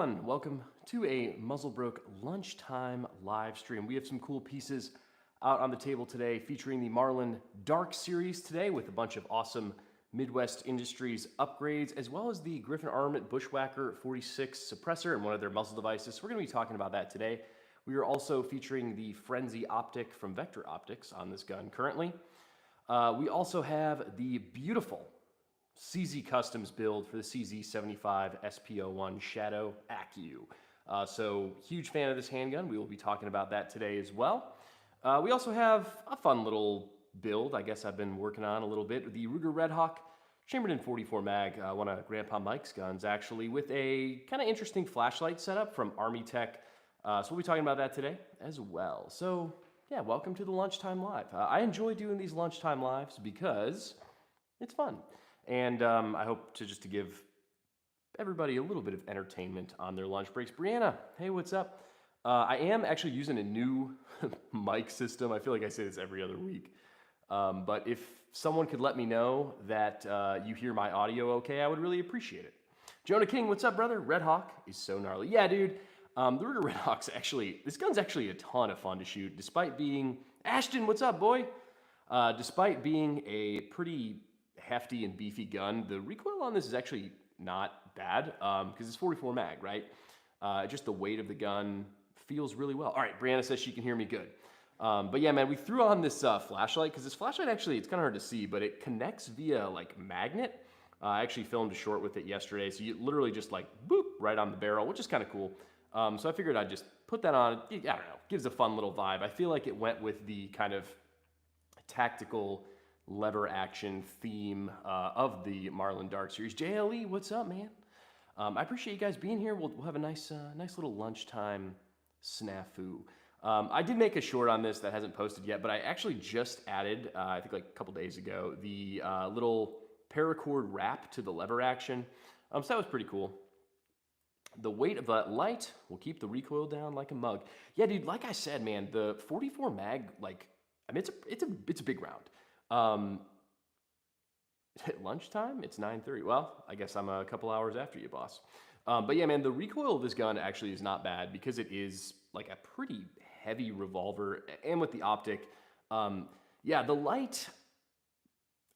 Welcome to a Muzzlebroke lunchtime live stream. We have some cool pieces out on the table today featuring the Marlin Dark Series today with a bunch of awesome Midwest Industries upgrades, as well as the Griffin Armament Bushwhacker 46 suppressor and one of their muzzle devices. So we're going to be talking about that today. We are also featuring the Frenzy Optic from Vector Optics on this gun currently. We also have the beautiful CZ Customs build for the CZ75 SP01 Shadow Accu. So huge fan of this handgun. We will be talking about that today as well. We also have a fun little build, I guess I've been working on a little bit, the Ruger Red Hawk chambered in 44 mag, one of Grandpa Mike's guns actually, with a kind of interesting flashlight setup from Army Tech. So we'll be talking about that today as well. So yeah, welcome to the Lunchtime Live. I enjoy doing these Lunchtime Lives because it's fun. And I hope to give everybody a little bit of entertainment on their lunch breaks. Brianna, hey, what's up? I am actually using a new mic system. I feel like I say this every other week. But if someone could let me know that you hear my audio okay, I would really appreciate it. Jonah King, what's up, brother? Red Hawk is so gnarly. Yeah, dude. The Ruger Red Hawk's this gun's actually a ton of fun to shoot, despite being... Ashton, what's up, boy? Despite being a pretty hefty and beefy gun, the recoil on this is actually not bad because it's 44 mag, right? Just the weight of the gun feels really well. All right, Brianna says she can hear me good. But yeah, man, we threw on this flashlight because this flashlight actually, it's kind of hard to see, but it connects via like magnet. I actually filmed a short with it yesterday, so you literally just like boop right on the barrel, which is kind of cool. So I figured I'd just put that on. I don't know, gives a fun little vibe. I feel like it went with the kind of tactical lever action theme of the Marlin Dark Series. JLE, what's up, man? I appreciate you guys being here. We'll have a nice little lunchtime snafu. I did make a short on this that hasn't posted yet, but I actually just added, I think like a couple days ago, the little paracord wrap to the lever action. So that was pretty cool. The weight of that light will keep the recoil down like a mug. Yeah, dude, like I said, man, the 44 mag, like, I mean, it's a big round. At lunchtime, it's 9:30. Well, I guess I'm a couple hours after you, boss. But yeah, man, the recoil of this gun actually is not bad because it is like a pretty heavy revolver, and with the optic, yeah, the light.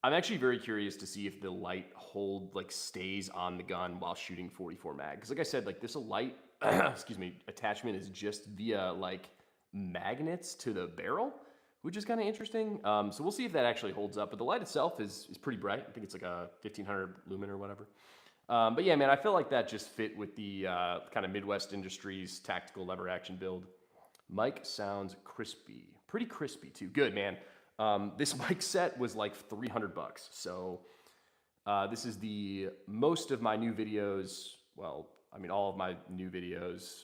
I'm actually very curious to see if the light stays on the gun while shooting 44 mag. Because like I said, like this light, excuse me, attachment is just via like magnets to the barrel, which is kind of interesting. So we'll see if that actually holds up. But the light itself is pretty bright. I think it's like a 1500 lumen or whatever. But yeah, man, I feel like that just fit with the kind of Midwest Industries tactical lever action build. Mic sounds crispy. Pretty crispy too. Good, man. This mic set was like $300. So this is the most of my new videos. Well, I mean, all of my new videos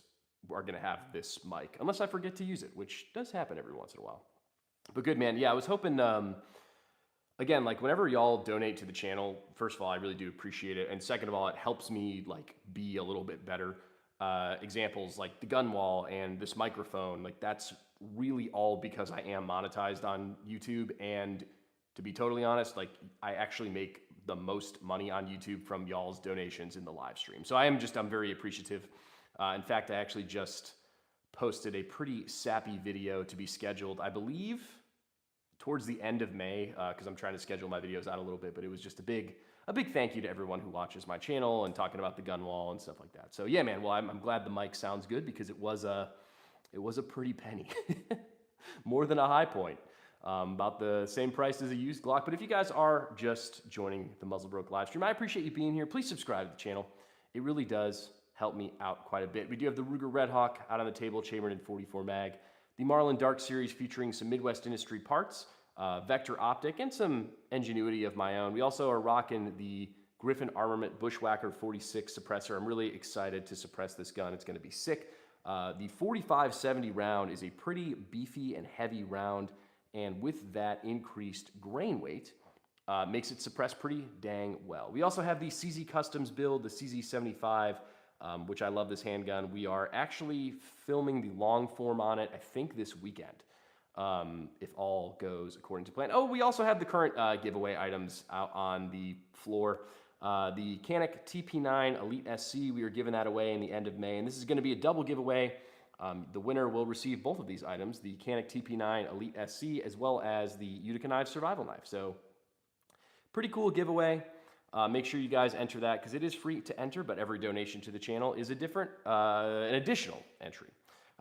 are going to have this mic, unless I forget to use it, which does happen every once in a while. But good, man. Yeah, I was hoping, again, like whenever y'all donate to the channel, first of all, I really do appreciate it. And second of all, it helps me like be a little bit better. Examples like the gun wall and this microphone, like that's really all because I am monetized on YouTube. And to be totally honest, like I actually make the most money on YouTube from y'all's donations in the live stream. So I'm very appreciative. In fact, I actually just posted a pretty sappy video to be scheduled, I believe, towards the end of May, because I'm trying to schedule my videos out a little bit, but it was just a big thank you to everyone who watches my channel and talking about the gun wall and stuff like that. So yeah, man, well, I'm glad the mic sounds good because it was a pretty penny. More than a high point. About the same price as a used Glock. But if you guys are just joining the Muzzlebroke live stream, I appreciate you being here. Please subscribe to the channel. It really does help me out quite a bit. We do have the Ruger Red Hawk out on the table, chambered in 44 mag. The Marlin Dark Series featuring some Midwest Industry parts, Vector Optic, and some ingenuity of my own. We also are rocking the Griffin Armament Bushwhacker 46 suppressor. I'm really excited to suppress this gun. It's going to be sick. The 4570 round is a pretty beefy and heavy round, and with that increased grain weight, makes it suppress pretty dang well. We also have the CZ Customs build, the CZ75, which I love this handgun. We are actually filming the long form on it, I think this weekend, if all goes according to plan. Oh, we also have the current giveaway items out on the floor. The Canik TP9 Elite SC, we are giving that away in the end of May, and this is going to be a double giveaway. The winner will receive both of these items, the Canik TP9 Elite SC as well as the Utica Knife Survival Knife. So pretty cool giveaway. Make sure you guys enter that because it is free to enter, but every donation to the channel is an additional entry.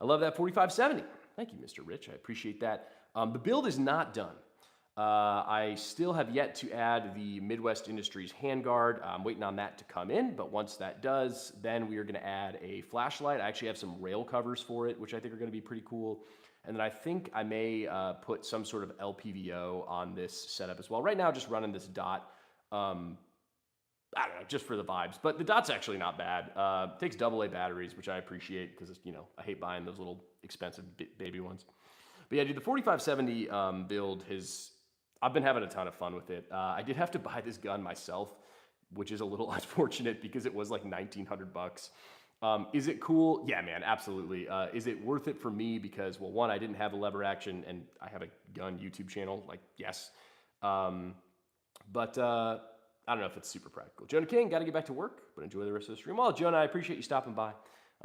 I love that 4570. Thank you, Mr. Rich. I appreciate that. The build is not done. I still have yet to add the Midwest Industries handguard. I'm waiting on that to come in, but once that does, then we are going to add a flashlight. I actually have some rail covers for it, which I think are going to be pretty cool. And then I think I may put some sort of LPVO on this setup as well. Right now, just running this dot. I don't know, just for the vibes. But the dot's actually not bad. It takes AA batteries, which I appreciate because, you know, I hate buying those little expensive baby ones. But yeah, dude, the 4570 build I've been having a ton of fun with it. I did have to buy this gun myself, which is a little unfortunate because it was like $1,900. Is it cool? Yeah, man, absolutely. Is it worth it for me? Because, well, one, I didn't have a lever action and I have a gun YouTube channel. Like, yes. But I don't know if it's super practical. Jonah King, got to get back to work, but enjoy the rest of the stream. Well, Jonah, I appreciate you stopping by.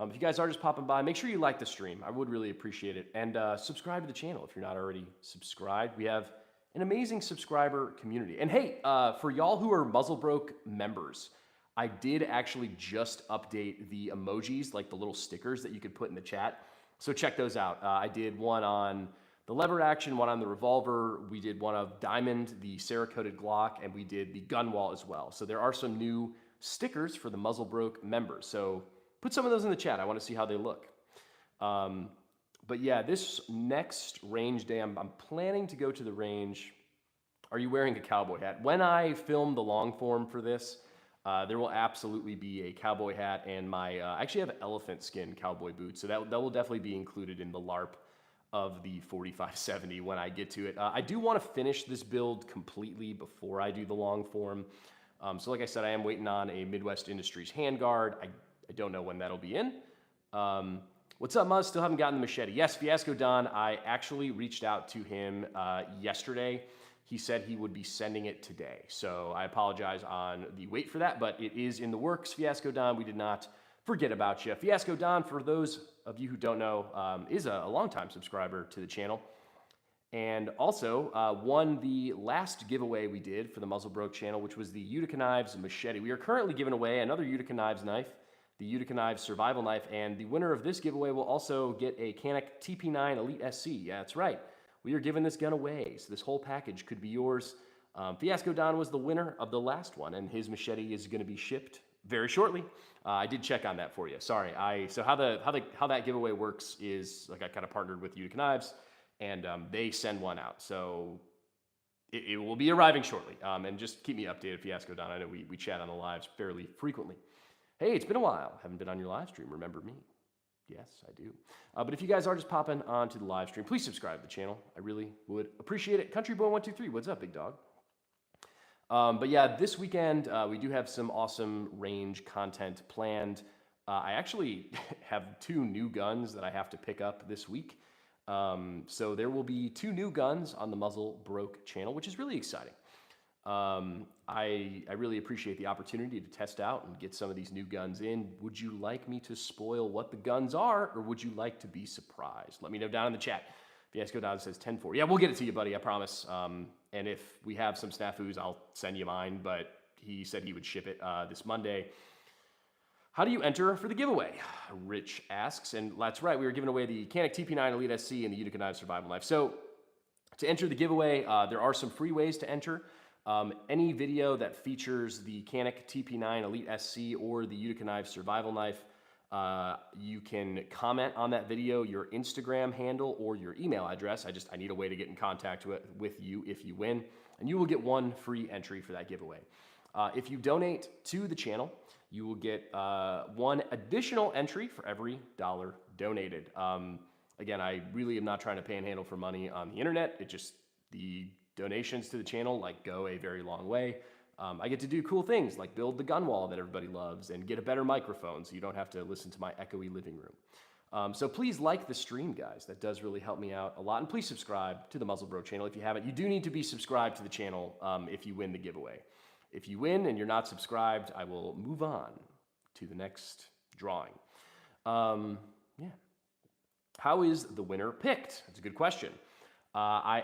If you guys are just popping by, make sure you like the stream. I would really appreciate it. And subscribe to the channel if you're not already subscribed. We have an amazing subscriber community. And hey, for y'all who are Muzzlebroke members, I did actually just update the emojis, like the little stickers that you could put in the chat. So check those out. I did one on the lever action, one on the revolver. We did one of Diamond, the Cerakoted Glock, and we did the gun wall as well. So there are some new stickers for the Muzzlebroke members. So put some of those in the chat. I want to see how they look. But yeah, this next range day, I'm planning to go to the range. Are you wearing a cowboy hat? When I film the long form for this, there will absolutely be a cowboy hat and I actually have elephant skin cowboy boots. So that will definitely be included in the LARP of the 4570 when I get to it. I do want to finish this build completely before I do the long form. So like I said, I am waiting on a Midwest Industries handguard. I don't know when that'll be in. What's up, Muzz? Still haven't gotten the machete. Yes, Fiasco Don, I actually reached out to him yesterday. He said he would be sending it today. So I apologize on the wait for that, but it is in the works, Fiasco Don. We did not forget about you. Fiasco Don, for those of you who don't know, is a longtime subscriber to the channel. And also won the last giveaway we did for the Muzzlebroke channel, which was the Utica Knives machete. We are currently giving away another Utica Knives knife, the Utica Knives Survival Knife, and the winner of this giveaway will also get a Canik TP9 Elite SC. Yeah, that's right. We are giving this gun away, so this whole package could be yours. Fiasco Don was the winner of the last one, and his machete is going to be shipped very shortly. I did check on that for you. Sorry. So how that giveaway works is, like, I kind of partnered with Utica Knives, and they send one out. So it will be arriving shortly. And just keep me updated, Fiasco Don. I know we chat on the lives fairly frequently. Hey, it's been a while. Haven't been on your live stream. Remember me? Yes, I do. But if you guys are just popping onto the live stream, please subscribe to the channel. I really would appreciate it. Countryboy123, what's up, big dog? But yeah, this weekend, we do have some awesome range content planned. I actually have 2 new guns that I have to pick up this week. So there will be 2 new guns on the Muzzlebroke channel, which is really exciting. I really appreciate the opportunity to test out and get some of these new guns in. Would you like me to spoil what the guns are, or would you like to be surprised? Let me know down in the chat. Fiasco Don says 10-4. Yeah, we'll get it to you, buddy, I promise. And if we have some snafus, I'll send you mine, but he said he would ship it this Monday. How do you enter for the giveaway? Rich asks, and that's right, we were giving away the Canik TP9 Elite SC and the Utica Knives Survival Knife. So to enter the giveaway, there are some free ways to enter. Any video that features the Canik TP9 Elite SC or the Utica Knives Survival Knife, you can comment on that video, your Instagram handle or your email address. I need a way to get in contact with you if you win, and you will get 1 free entry for that giveaway. If you donate to the channel, you will get 1 additional entry for every $1 donated. Again, I really am not trying to panhandle for money on the internet. The donations to the channel go a very long way. I get to do cool things like build the gun wall that everybody loves and get a better microphone so you don't have to listen to my echoey living room. So please like the stream, guys. That does really help me out a lot. And please subscribe to the Muzzlebroke channel if you haven't. You do need to be subscribed to the channel if you win the giveaway. If you win and you're not subscribed, I will move on to the next drawing. Yeah. How is the winner picked? That's a good question. I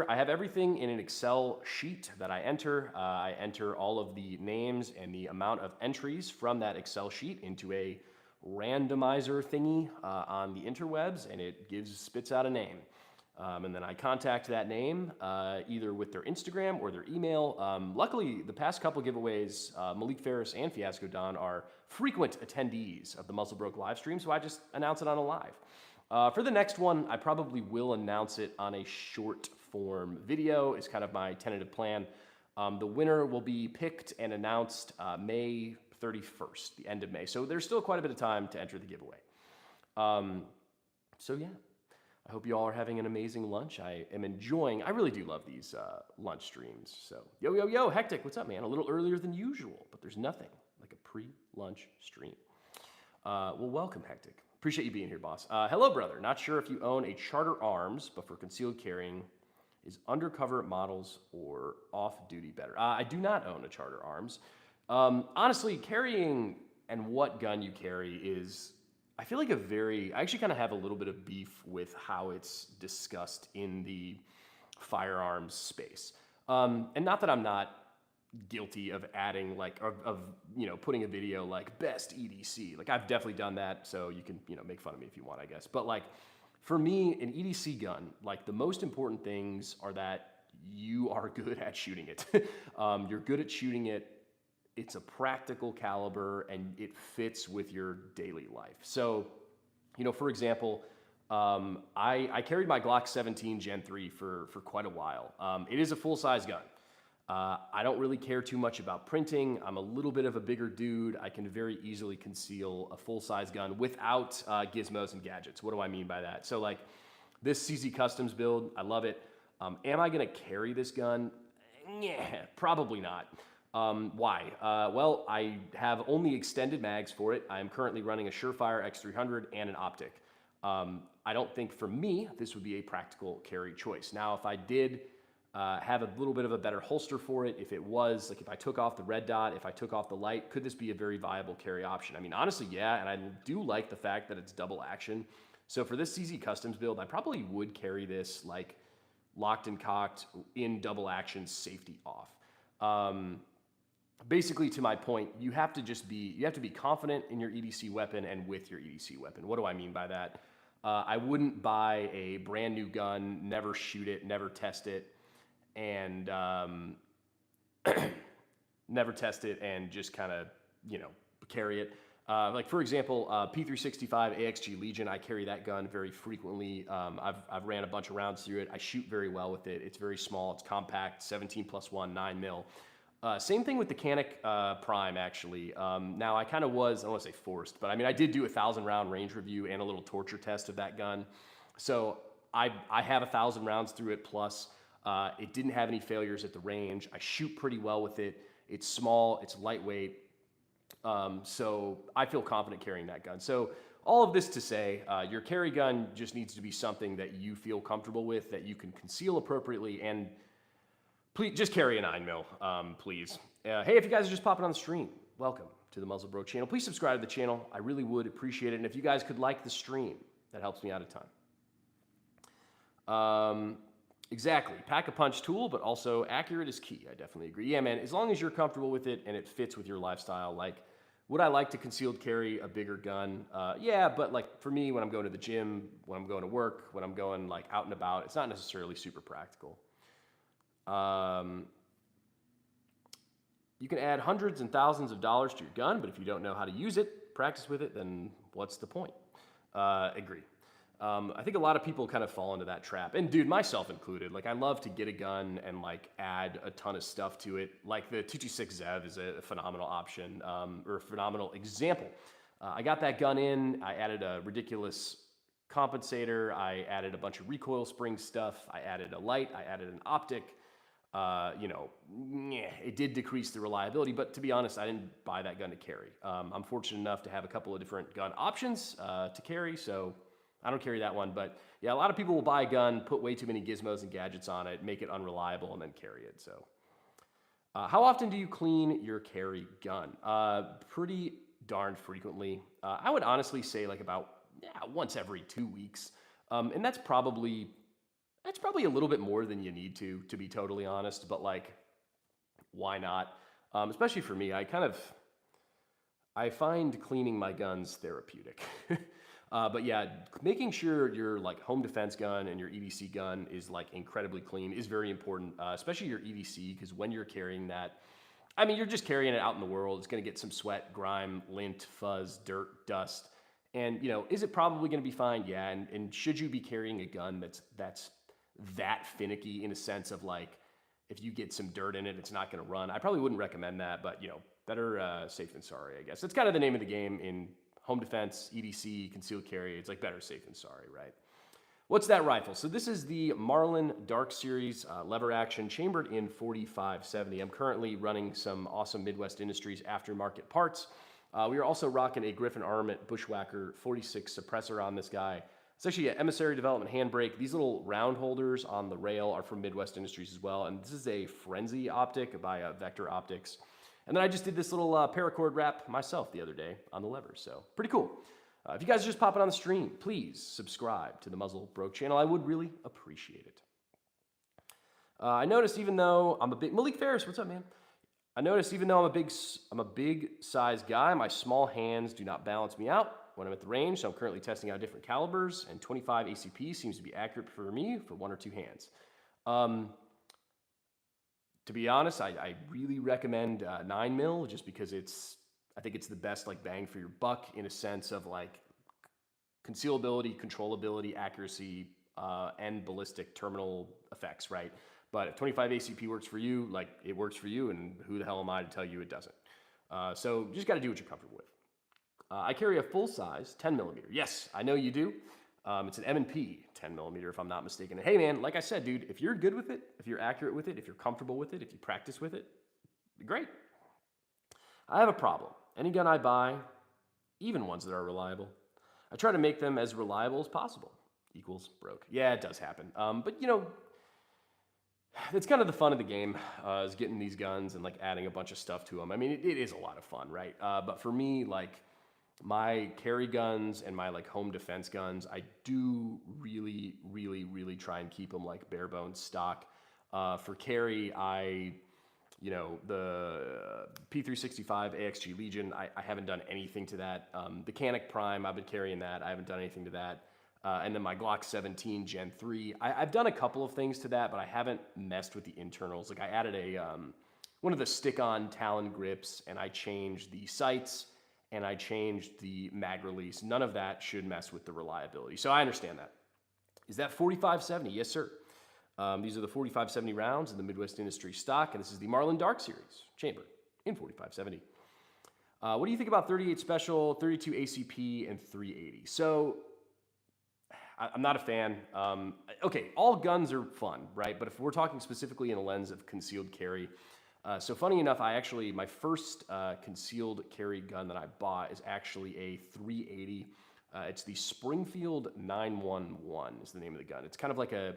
have everything in an Excel sheet that I enter. I enter all of the names and the amount of entries from that Excel sheet into a randomizer thingy on the interwebs, and it spits out a name. And then I contact that name either with their Instagram or their email. Luckily, the past couple giveaways, Malik Ferris and Fiasco Don are frequent attendees of the Muzzlebroke live stream, so I just announce it on a live. For the next one, I probably will announce it on a short form video is kind of my tentative plan. The winner will be picked and announced May 31st, the end of May. So there's still quite a bit of time to enter the giveaway. So yeah, I hope you all are having an amazing lunch. I am enjoying, I really do love these lunch streams. So yo, Hectic, what's up, man? A little earlier than usual, but there's nothing like a pre-lunch stream. Well, welcome, Hectic. Appreciate you being here, boss. Hello, brother. Not sure if you own a Charter Arms, but for concealed carrying, is undercover models or off-duty better? I do not own a Charter Arms. Honestly, carrying and what gun you carry is, I feel like I actually kind of have a little bit of beef with how it's discussed in the firearms space. And not that I'm not guilty of adding putting a video like best EDC. Like I've definitely done that, so you can, make fun of me if you want, I guess. But like for me, an EDC gun, like the most important things are that you are good at shooting it. You're good at shooting it. It's a practical caliber and it fits with your daily life. So, for example, I carried my Glock 17 Gen 3 for quite a while. It is a full-size gun. I don't really care too much about printing. I'm a little bit of a bigger dude. I can very easily conceal a full-size gun without gizmos and gadgets. What do I mean by that? So like this CZ Customs build, I love it. Am I gonna carry this gun? Yeah, probably not. Why? Well, I have only extended mags for it. I'm currently running a Surefire X300 and an optic. I don't think for me, this would be a practical carry choice. Now, if I did have a little bit of a better holster for it, if I took off the red dot, if I took off the light, could this be a very viable carry option? I mean, honestly, yeah, and I do like the fact that it's double action. So for this CZ Customs build, I probably would carry this like locked and cocked in double action, safety off. Basically, to my point, you have to be confident in your EDC weapon and with your EDC weapon. What do I mean by that? I wouldn't buy a brand new gun, never shoot it, never test it, and just kind of, carry it. Like for example, P365 AXG Legion, I carry that gun very frequently. I've ran a bunch of rounds through it. I shoot very well with it. It's very small, it's compact, 17+1, 9 mil. Same thing with the Canic Prime, actually. Now, I kind of I don't want to say forced, but I mean, I did do a 1,000-round range review and a little torture test of that gun. So I have 1,000 rounds through it, plus it didn't have any failures at the range. I shoot pretty well with it. It's small, it's lightweight. So I feel confident carrying that gun. So all of this to say, your carry gun just needs to be something that you feel comfortable with, that you can conceal appropriately, and please just carry a 9mm, please. Hey, if you guys are just popping on the stream, welcome to the Muzzlebroke channel. Please subscribe to the channel. I really would appreciate it. And if you guys could like the stream, that helps me out a ton. Exactly. Pack a punch tool, but also accurate is key. I definitely agree. Yeah, man, as long as you're comfortable with it and it fits with your lifestyle, like, would I like to concealed carry a bigger gun? Yeah, but like for me, when I'm going to the gym, when I'm going to work, when I'm going like out and about, it's not necessarily super practical. You can add hundreds and thousands of dollars to your gun, but if you don't know how to use it, practice with it, then what's the point? Agree. I think a lot of people kind of fall into that trap, and dude, myself included. Like, I love to get a gun and like add a ton of stuff to it. Like the 226 Zev is a phenomenal option, or a phenomenal example. I got that gun in, I added a ridiculous compensator, I added a bunch of recoil spring stuff, I added a light, I added an optic. It did decrease the reliability, but to be honest, I didn't buy that gun to carry. I'm fortunate enough to have a couple of different gun options to carry, so I don't carry that one. But yeah, a lot of people will buy a gun, put way too many gizmos and gadgets on it, make it unreliable, and then carry it. So How often do you clean your carry gun? Pretty darn frequently. I would honestly say like about once every 2 weeks, and that's probably a little bit more than you need to be totally honest. But like, why not? Especially for me, I find cleaning my guns therapeutic. But yeah, making sure your like home defense gun and your EDC gun is like incredibly clean is very important, especially your EDC, because when you're carrying that, I mean, you're just carrying it out in the world. It's going to get some sweat, grime, lint, fuzz, dirt, dust. And, is it probably going to be fine? Yeah. And should you be carrying a gun that's that finicky in a sense of like, if you get some dirt in it, it's not going to run? I probably wouldn't recommend that, but, better safe than sorry, I guess. That's kind of the name of the game in home defense, EDC, concealed carry. It's like better safe than sorry, right? What's that rifle? So this is the Marlin Dark Series lever action, chambered in 4570. I'm currently running some awesome Midwest Industries aftermarket parts. We are also rocking a Griffin Armament Bushwhacker 46 suppressor on this guy. It's actually an emissary development handbrake. These little round holders on the rail are from Midwest Industries as well. And this is a Frenzy optic by Vector Optics. And then I just did this little paracord wrap myself the other day on the levers, so pretty cool. If you guys are just popping on the stream, please subscribe to the Muzzle Broke channel. I would really appreciate it. I noticed even though I'm a big Malik Ferris, what's up, man? I noticed even though I'm a big size guy, my small hands do not balance me out when I'm at the range. So I'm currently testing out different calibers, and 25 ACP seems to be accurate for me for 1 or 2 hands. To be honest, I really recommend 9mm just because I think it's the best like bang for your buck in a sense of like concealability, controllability, accuracy, and ballistic terminal effects, right? But if 25 ACP works for you, like it works for you, and who the hell am I to tell you it doesn't? So you just got to do what you're comfortable with. I carry a full-size 10mm. Yes, I know you do. It's an M&P 10mm, if I'm not mistaken. And hey, man, like I said, dude, if you're good with it, if you're accurate with it, if you're comfortable with it, if you practice with it, great. I have a problem. Any gun I buy, even ones that are reliable, I try to make them as reliable as possible. Equals broke. Yeah, it does happen. But it's kind of the fun of the game, is getting these guns and like adding a bunch of stuff to them. I mean, it is a lot of fun, right? But for me, like my carry guns and my like home defense guns, I do really, really, really try and keep them like bare bones stock. For carry, the P365 AXG Legion, I haven't done anything to that. The Canic Prime, I've been carrying that. I haven't done anything to that. And then my Glock 17 Gen 3, I've done a couple of things to that, but I haven't messed with the internals. Like I added one of the stick-on Talon grips, and I changed the sights, and I changed the mag release. None of that should mess with the reliability. So I understand that. Is that 4570? Yes, sir. These are the 4570 rounds in the Midwest Industry stock, and this is the Marlin Dark Series, chambered in 4570. What do you think about 38 Special, 32 ACP, and 380? So I'm not a fan. Okay, all guns are fun, right? But if we're talking specifically in a lens of concealed carry, so funny enough, my first concealed carry gun that I bought is actually a 380. It's the Springfield 911 is the name of the gun. It's kind of like a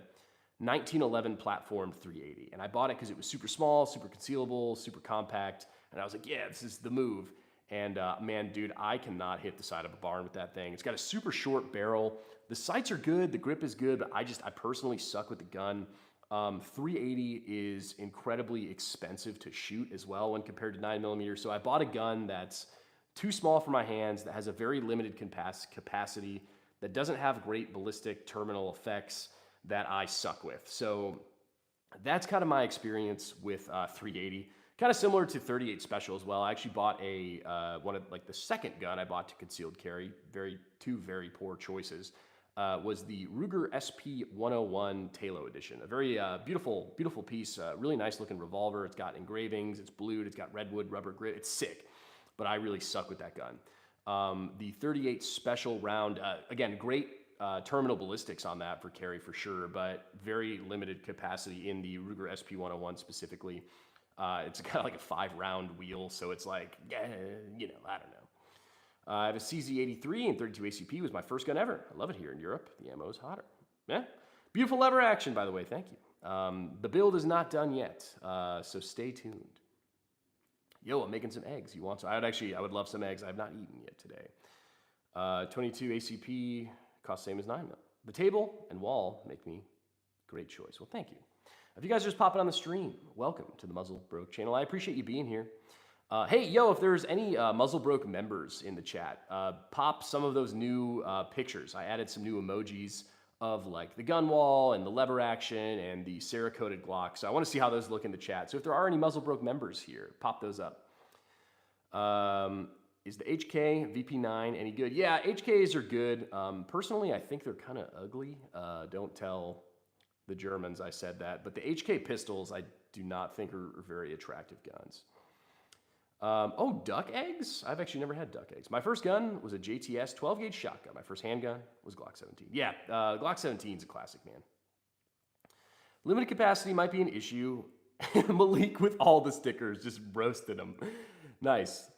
1911 platform 380. And I bought it because it was super small, super concealable, super compact. And I was like, yeah, this is the move. And man, dude, I cannot hit the side of a barn with that thing. It's got a super short barrel. The sights are good, the grip is good, but I personally suck with the gun. 380 is incredibly expensive to shoot as well when compared to 9mm. So I bought a gun that's too small for my hands, that has a very limited capacity, that doesn't have great ballistic terminal effects, that I suck with. So that's kind of my experience with 380. Kind of similar to 38 Special as well. I actually bought one of like the second gun I bought to concealed carry. Two very poor choices. Was the Ruger SP101 Talo edition. A very beautiful, beautiful piece. Really nice looking revolver. It's got engravings. It's blued. It's got redwood rubber grip. It's sick. But I really suck with that gun. The 38 Special round, again, great terminal ballistics on that for carry for sure, but very limited capacity in the Ruger SP101 specifically. It's kind of like a 5-round wheel, so it's like, I don't know. I have a CZ83 and 32 ACP was my first gun ever. I love it here in Europe. The ammo is hotter. Yeah, beautiful lever action, by the way. Thank you. The build is not done yet, so stay tuned. Yo, I'm making some eggs. You want some? I would love some eggs. I have not eaten yet today. 22 ACP, cost same as 9 mil. The table and wall make me great choice. Well, thank you. If you guys are just popping on the stream, welcome to the Muzzle Broke channel. I appreciate you being here. Hey, yo, if there's any Muzzle Broke members in the chat, pop some of those new pictures. I added some new emojis of like the gun wall and the lever action and the Cerakoted Glock. So I want to see how those look in the chat. So if there are any Muzzle Broke members here, pop those up. Is the HK VP9 any good? Yeah, HKs are good. Personally, I think they're kind of ugly. Don't tell the Germans I said that. But the HK pistols I do not think are very attractive guns. Oh, duck eggs? I've actually never had duck eggs. My first gun was a JTS 12-gauge shotgun. My first handgun was Glock 17. Yeah, Glock 17 is a classic, man. Limited capacity might be an issue. Malik with all the stickers, just roasted them. Nice.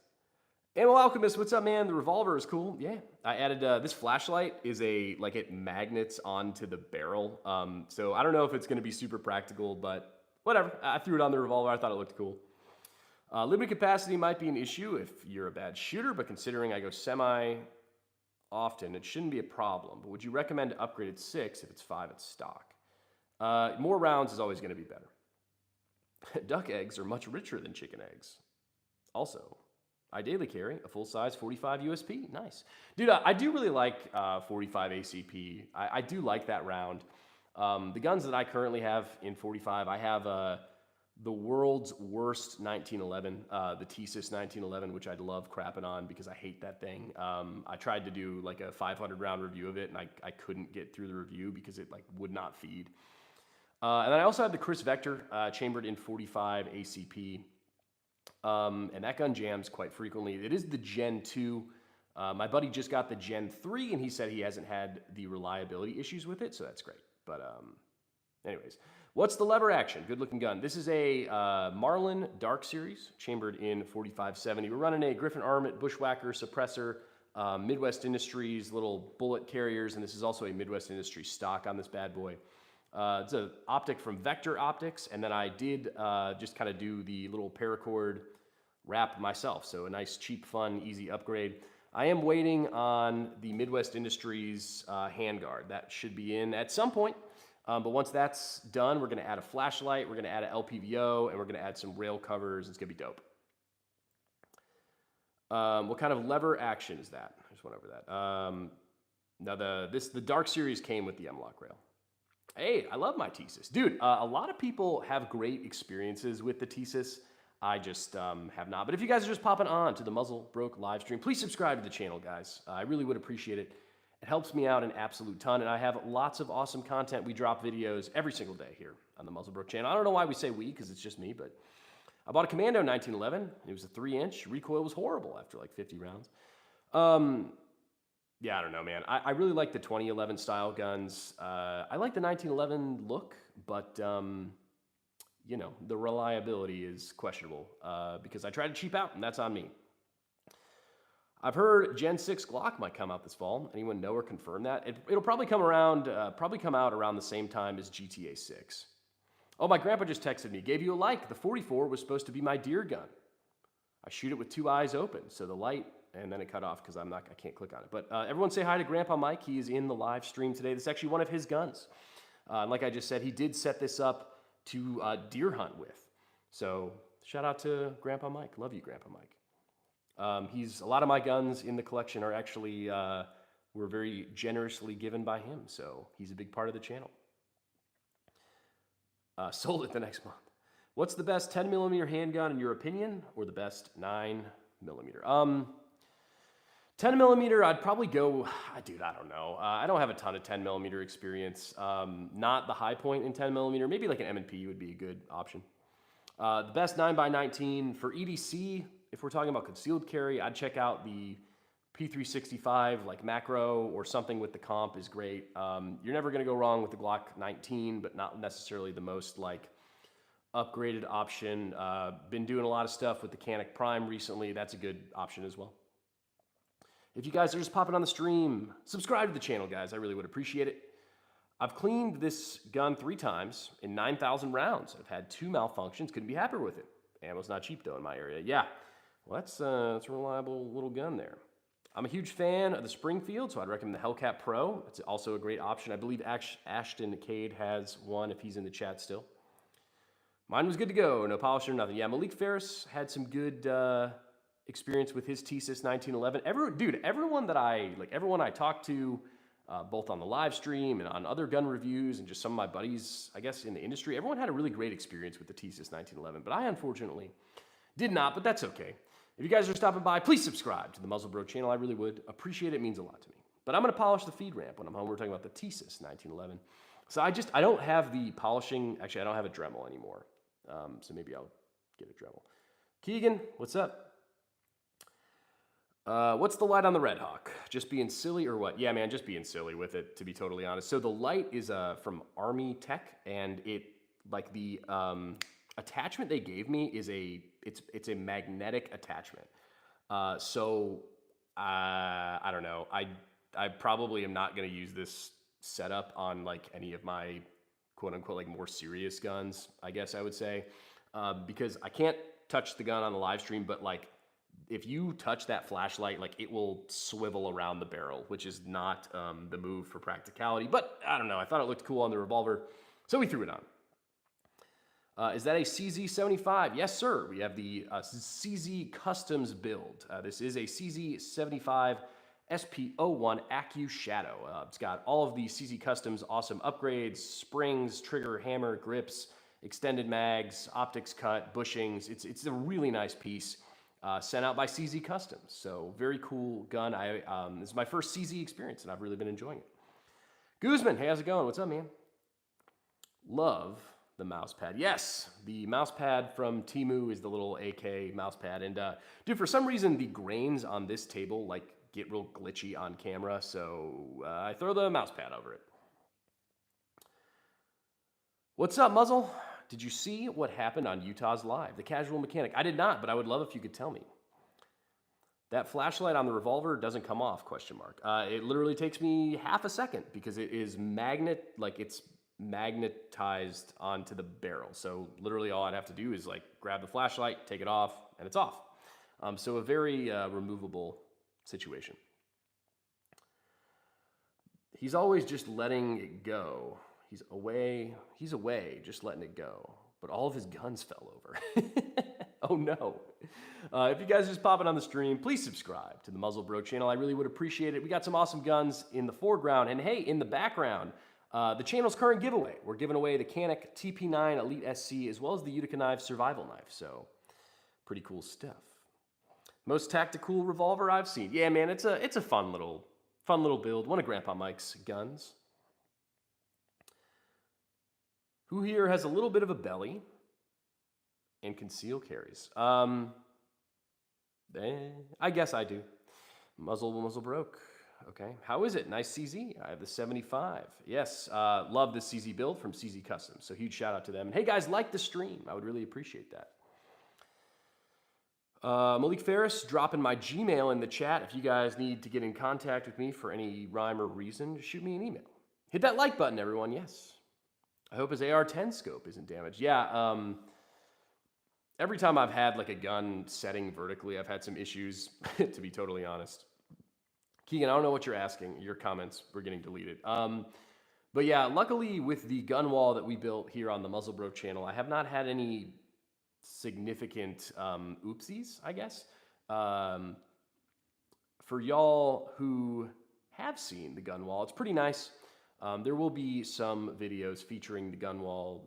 Ammo Alchemist, what's up, man? The revolver is cool. Yeah, I added this flashlight is it magnets onto the barrel. So I don't know if it's going to be super practical, but whatever. I threw it on the revolver. I thought it looked cool. Limited capacity might be an issue if you're a bad shooter, but considering I go semi often, it shouldn't be a problem. But would you recommend upgraded 6 if it's 5 at stock? More rounds is always going to be better. Duck eggs are much richer than chicken eggs. Also, I daily carry a full-size 45 USP. Nice. Dude, I do really like 45 ACP. I do like that round. The guns that I currently have in 45, I have the world's worst 1911, the Tisas 1911, which I'd love crapping on because I hate that thing. I tried to do like a 500 round review of it, and I couldn't get through the review because it like would not feed. And then I also have the Chris Vector chambered in 45 ACP. And that gun jams quite frequently. It is the Gen 2. My buddy just got the Gen 3, and he said he hasn't had the reliability issues with it, so that's great. But anyways, what's the lever action? Good looking gun. This is a Marlin Dark Series, chambered in 45-70. We're running a Griffin Armament Bushwhacker Suppressor, Midwest Industries little bullet carriers, and this is also a Midwest Industries stock on this bad boy. It's an optic from Vector Optics, and then I did just kind of do the little paracord wrap myself. So a nice, cheap, fun, easy upgrade. I am waiting on the Midwest Industries handguard. That should be in at some point. But once that's done, we're going to add a flashlight, we're going to add an LPVO, and we're going to add some rail covers. It's going to be dope. What kind of lever action is that? I just went over that. Now the Dark Series came with the M-Lock rail. Hey, I love my Tisas. Dude, a lot of people have great experiences with the Tisas. I just have not. But if you guys are just popping on to the Muzzle Broke live stream, please subscribe to the channel, guys. I really would appreciate it. It helps me out an absolute ton, and I have lots of awesome content. We drop videos every single day here on the Muzzle Broke channel. I don't know why we say we, because it's just me, but I bought a Commando 1911. It was a 3-inch. Recoil was horrible after like 50 rounds. Yeah, I don't know, man. I really like the 2011 style guns. I like the 1911 look, but, you know, the reliability is questionable because I tried to cheap out, and that's on me. I've heard Gen 6 Glock might come out this fall. Anyone know or confirm that? It'll probably come around, come out around the same time as GTA 6. Oh, my grandpa just texted me. Gave you a like. The 44 was supposed to be my deer gun. I shoot it with 2 eyes open, so the light... And then it cut off because I can't click on it. But everyone say hi to Grandpa Mike. He is in the live stream today. This is actually one of his guns. Like I just said, he did set this up to deer hunt with. So shout out to Grandpa Mike. Love you, Grandpa Mike. A lot of my guns in the collection are actually were very generously given by him. So he's a big part of the channel. Sold it the next month. What's the best 10mm handgun in your opinion, or the best 9mm? 10mm, I'd probably go, dude, I don't know. I don't have a ton of 10mm experience. Not the high point in 10mm. Maybe like an M&P would be a good option. The best 9x19 for EDC, if we're talking about concealed carry, I'd check out the P365, like macro or something with the comp is great. You're never going to go wrong with the Glock 19, but not necessarily the most like upgraded option. Been doing a lot of stuff with the Canic Prime recently. That's a good option as well. If you guys are just popping on the stream, subscribe to the channel, guys. I really would appreciate it. I've cleaned this gun 3 times in 9,000 rounds. I've had 2 malfunctions. Couldn't be happier with it. Ammo's not cheap though in my area. Yeah, well that's a reliable little gun there. I'm a huge fan of the Springfield, so I'd recommend the Hellcat Pro. It's also a great option. I believe Ashton Cade has one if he's in the chat still. Mine was good to go, no polish or nothing. Yeah, Malik Ferris had some good experience with his Tisas 1911. Everyone I talked to, both on the live stream and on other gun reviews and just some of my buddies, I guess, in the industry, everyone had a really great experience with the Tisas 1911, but I unfortunately did not, but that's okay. If you guys are stopping by, please subscribe to the Muzzlebro channel. I really would appreciate it. It means a lot to me. But I'm going to polish the feed ramp when I'm home. We're talking about the Tisas 1911. So I don't have the polishing. Actually, I don't have a Dremel anymore. So maybe I'll get a Dremel. Keegan, what's up? What's the light on the Red Hawk? Just being silly or what? Yeah, man, just being silly with it, to be totally honest. So the light is from Army Tech, and it, like the attachment they gave me is it's a magnetic attachment. So I don't know. I probably am not going to use this setup on like any of my quote unquote like more serious guns, I guess I would say, because I can't touch the gun on the live stream, but like if you touch that flashlight, like it will swivel around the barrel, which is not the move for practicality. But I don't know. I thought it looked cool on the revolver, so we threw it on. Is that a CZ75? Yes, sir. We have the CZ Customs build. This is a CZ75 SP01 Acu Shadow. It's got all of the CZ Customs awesome upgrades, springs, trigger, hammer, grips, extended mags, optics cut, bushings. It's a really nice piece sent out by CZ Customs. So very cool gun. This is my first CZ experience, and I've really been enjoying it. Guzman, hey, how's it going? What's up, man? Love the mouse pad. Yes, the mouse pad from Temu is the little AK mouse pad. And dude, for some reason, the grains on this table like get real glitchy on camera, so I throw the mouse pad over it. What's up, Muzzle? Did you see what happened on Utah's Live? The Casual Mechanic. I did not, but I would love if you could tell me. That flashlight on the revolver doesn't come off, question mark. It literally takes me half a second because it is it's magnetized onto the barrel. So literally all I'd have to do is like grab the flashlight, take it off, and it's off. So a very removable situation. He's always just letting it go. He's away, just letting it go. But all of his guns fell over. Oh no. If you guys are just popping on the stream, please subscribe to the Muzzlebro channel. I really would appreciate it. We got some awesome guns in the foreground. And hey, in the background, the channel's current giveaway. We're giving away the Canik TP9 Elite SC as well as the Utica Knife Survival Knife. So pretty cool stuff. Most tactical revolver I've seen. Yeah, man, it's a fun little build. One of Grandpa Mike's guns. Who here has a little bit of a belly and conceal carries? I guess I do. Muzzle broke. Okay, how is it? Nice CZ. I have the 75. Yes, love this CZ build from CZ Customs. So huge shout out to them. And hey guys, like the stream. I would really appreciate that. Malik Ferris dropping my Gmail in the chat. If you guys need to get in contact with me for any rhyme or reason, just shoot me an email. Hit that like button, everyone. Yes. I hope his AR-10 scope isn't damaged. Yeah, every time I've had like a gun setting vertically, I've had some issues, to be totally honest. Keegan, I don't know what you're asking. Your comments were getting deleted. But yeah, luckily with the gun wall that we built here on the Muzzlebro channel, I have not had any significant oopsies, I guess. For y'all who have seen the gun wall, it's pretty nice. There will be some videos featuring the gun wall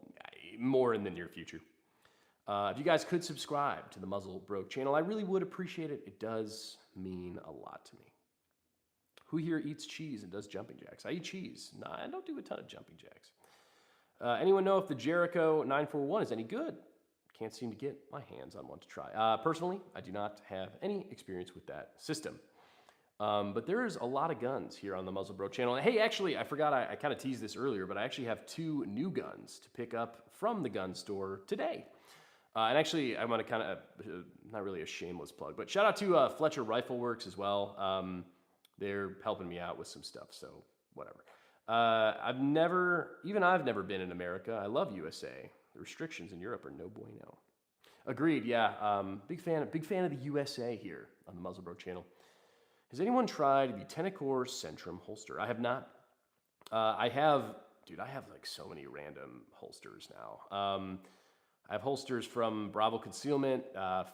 more in the near future. If you guys could subscribe to the Muzzlebro channel, I really would appreciate it. It does mean a lot to me. Who here eats cheese and does jumping jacks? I eat cheese. No, I don't do a ton of jumping jacks. Anyone know if the Jericho 941 is any good? Can't seem to get my hands on one to try. Personally, I do not have any experience with that system. But there's a lot of guns here on the Muzzlebro channel. And hey, actually, I forgot, I kind of teased this earlier, but I actually have 2 new guns to pick up from the gun store today. And actually, I'm going to kind of, not really a shameless plug, but shout out to Fletcher Rifle Works as well. They're helping me out with some stuff, so whatever. I've never been in America. I love USA. The restrictions in Europe are no bueno. Agreed. Yeah. Big fan of the USA here on the Muzzlebroke channel. Has anyone tried the Tenacor Centrum holster? I have not. I have like so many random holsters now. I have holsters from Bravo Concealment,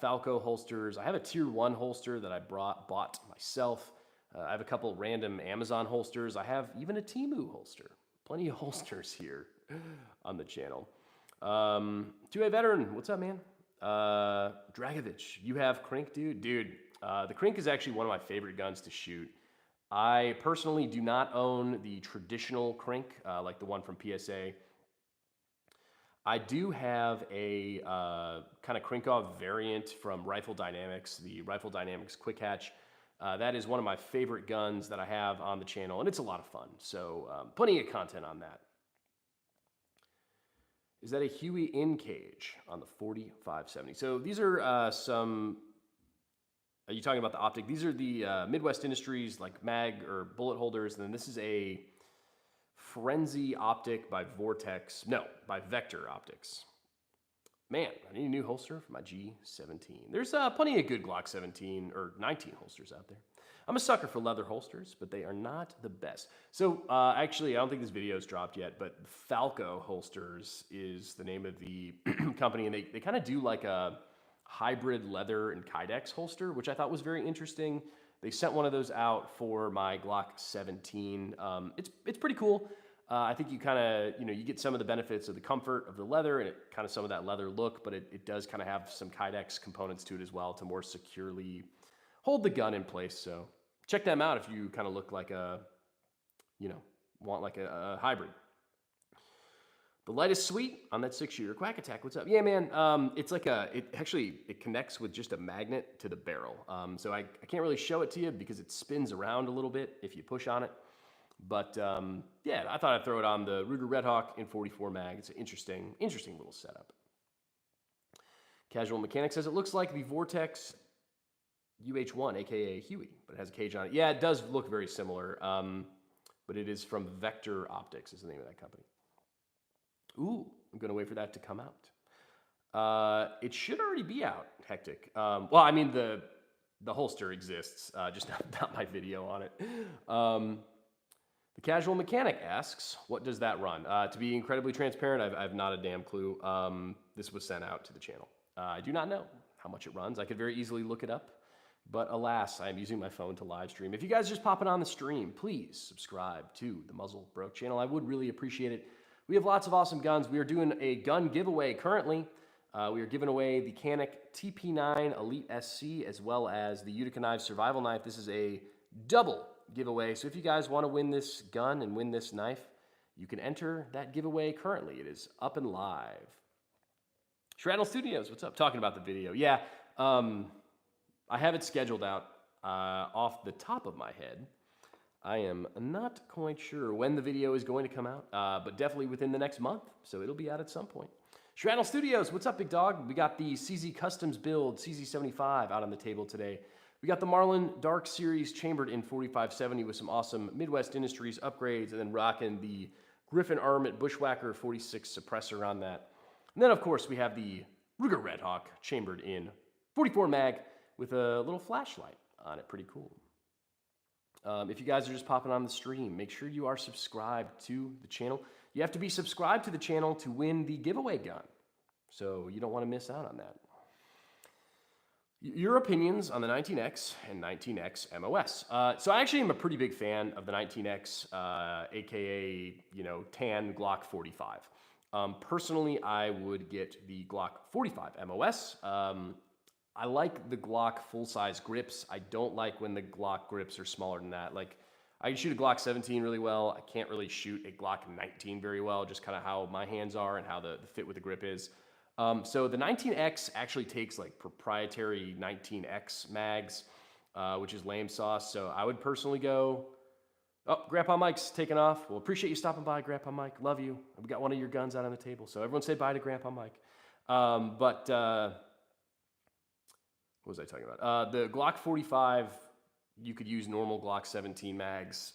Falco holsters. I have a tier 1 holster that I bought myself. I have a couple random Amazon holsters. I have even a Temu holster. Plenty of holsters here on the channel. 2A Veteran, what's up, man? Dragovich, you have Krink, dude? Dude, the Krink is actually one of my favorite guns to shoot. I personally do not own the traditional Krink, like the one from PSA. I do have a kind of Krinkov variant from Rifle Dynamics, the Rifle Dynamics Quick Hatch. That is one of my favorite guns that I have on the channel, and it's a lot of fun. So plenty of content on that. Is that a Huey in cage on the 4570? So these are some. Are you talking about the optic? These are the Midwest Industries like mag or bullet holders, and then this is a Frenzy optic by Vortex. No, by Vector Optics. Man, I need a new holster for my G17. There's plenty of good Glock 17 or 19 holsters out there. I'm a sucker for leather holsters, but they are not the best. So actually, I don't think this video is dropped yet, but Falco Holsters is the name of the company, and they kind of do like a hybrid leather and Kydex holster, which I thought was very interesting. They sent one of those out for my Glock 17. It's pretty cool. I think you kind of, you get some of the benefits of the comfort of the leather and kind of some of that leather look, but it does kind of have some Kydex components to it as well to more securely hold the gun in place. So check them out if you kind of look like a, want like a hybrid. The light is sweet on that 6-shooter. Quack Attack, what's up? Yeah, man, it's like it connects with just a magnet to the barrel. So I can't really show it to you because it spins around a little bit if you push on it. But yeah, I thought I'd throw it on the Ruger Red Hawk in 44 mag. It's an interesting little setup. Casual Mechanic says it looks like the Vortex UH1, aka Huey, but it has a cage on it. Yeah, it does look very similar, but it is from Vector Optics is the name of that company. Ooh, I'm gonna wait for that to come out. It should already be out, Hectic. Well, I mean the holster exists, just not my video on it. The Casual Mechanic asks, what does that run? To be incredibly transparent, I have not a damn clue. This was sent out to the channel. I do not know how much it runs. I could very easily look it up, but alas, I am using my phone to live stream. If you guys are just popping on the stream, please subscribe to the Muzzlebroke channel. I would really appreciate it. We have lots of awesome guns. We are doing a gun giveaway currently. We are giving away the Canik TP9 Elite SC as well as the Utica Knife Survival Knife. This is a double giveaway. So if you guys want to win this gun and win this knife, you can enter that giveaway currently. It is up and live. Shrapnel Studios, what's up? Talking about the video. Yeah, I have it scheduled out off the top of my head. I am not quite sure when the video is going to come out, but definitely within the next month. So it'll be out at some point. Shrapnel Studios, what's up, big dog? We got the CZ Customs build, CZ75 out on the table today. We got the Marlin Dark Series chambered in 4570 with some awesome Midwest Industries upgrades, and then rocking the Griffin Armament Bushwhacker 46 suppressor on that. And then, of course, we have the Ruger Red Hawk chambered in 44 mag with a little flashlight on it. Pretty cool. If you guys are just popping on the stream, make sure you are subscribed to the channel. You have to be subscribed to the channel to win the giveaway gun, so you don't want to miss out on that. Your opinions on the 19X and 19X MOS. So I actually am a pretty big fan of the 19X, aka tan Glock 45. Personally, I would get the Glock 45 MOS. I like the Glock full-size grips. I don't like when the Glock grips are smaller than that. Like, I can shoot a Glock 17 really well. I can't really shoot a Glock 19 very well, just kind of how my hands are and how the fit with the grip is. So the 19X actually takes like proprietary 19X mags, which is lame sauce. So I would personally go, oh, Grandpa Mike's taking off. Well, appreciate you stopping by, Grandpa Mike. Love you. We got one of your guns out on the table. So everyone say bye to Grandpa Mike. What was I talking about? The Glock 45, you could use normal Glock 17 mags.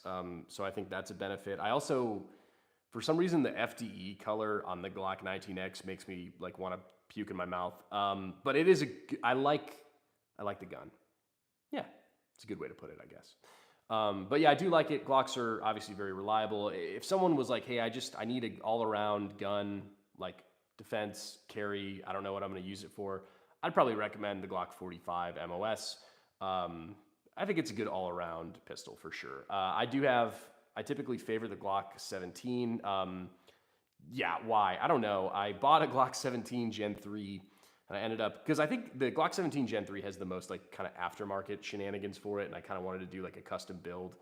So I think that's a benefit. I also, for some reason, the FDE color on the Glock 19X makes me like want to puke in my mouth. But it is I like the gun. Yeah, it's a good way to put it, I guess. But yeah, I do like it. Glocks are obviously very reliable. If someone was like, hey, I need an all-around gun, like defense, carry, I don't know what I'm going to use it for, I'd probably recommend the Glock 45 MOS. I think it's a good all-around pistol for sure. I typically favor the Glock 17. Yeah, why? I don't know. I bought a Glock 17 Gen 3, and I ended up, because I think the Glock 17 Gen 3 has the most like kind of aftermarket shenanigans for it, and I kind of wanted to do like a custom build.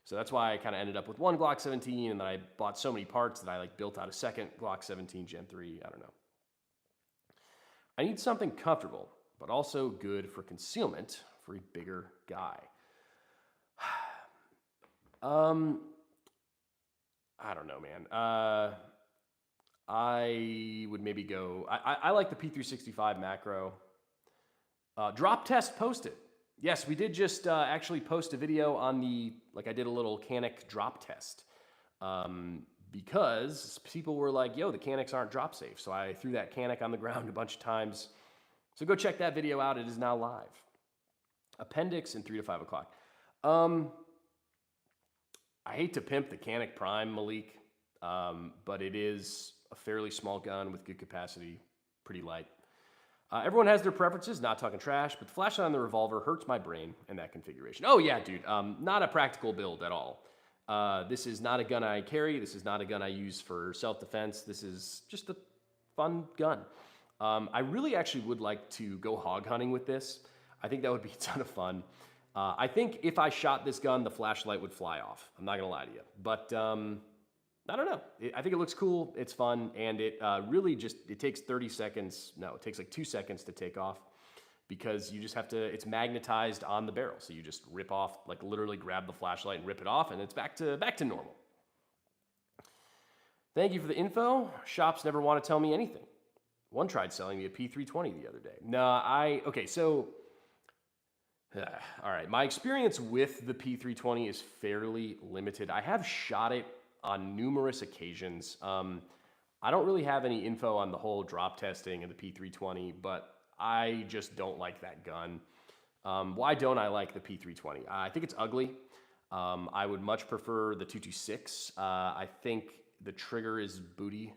So that's why I kind of ended up with one Glock 17, and then I bought so many parts that I like built out a second Glock 17 Gen 3. I don't know. I need something comfortable, but also good for concealment for a bigger guy. I don't know, man. I would maybe go, I like the P365 macro. Drop test posted. Yes, we did just actually post a video on I did a little Canic drop test. Because people were like, yo, the Canics aren't drop safe. So I threw that Canic on the ground a bunch of times. So go check that video out. It is now live. Appendix in 3 to 5 o'clock. I hate to pimp the Canic Prime, Malik, but it is a fairly small gun with good capacity, pretty light. Everyone has their preferences, not talking trash, but the flashlight on the revolver hurts my brain in that configuration. Oh yeah, dude, not a practical build at all. This is not a gun I carry. This is not a gun I use for self-defense. This is just a fun gun. I really actually would like to go hog hunting with this. I think that would be a ton of fun. I think if I shot this gun, the flashlight would fly off. I'm not gonna lie to you, but I don't know. I think it looks cool. It's fun, and it really it takes 30 seconds. No, it takes like 2 seconds to take off because you just have to. It's magnetized on the barrel, so you just rip off, like literally grab the flashlight and rip it off, and it's back to normal. Thank you for the info. Shops never want to tell me anything. One tried selling me a P320 the other day. Okay, so. All right, my experience with the P320 is fairly limited. I have shot it on numerous occasions. I don't really have any info on the whole drop testing of the P320, but I just don't like that gun. Why don't I like the P320? I think it's ugly. I would much prefer the 226. I think the trigger is booty.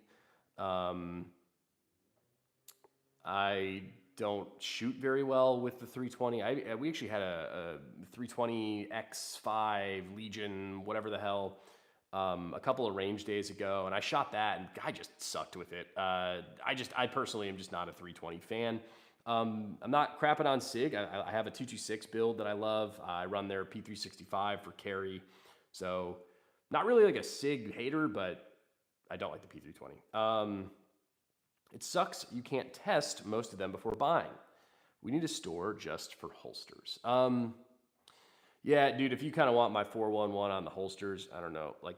I don't shoot very well with the 320. We actually had a 320 X5 Legion, whatever the hell, a couple of range days ago, and I shot that, and I just sucked with it. I personally am just not a 320 fan. I'm not crapping on Sig. I have a 226 build that I love. I run their P365 for carry, so not really like a Sig hater, but I don't like the P320. It sucks you can't test most of them before buying. We need a store just for holsters. Yeah, dude, if you kind of want my 411 on the holsters, I don't know, like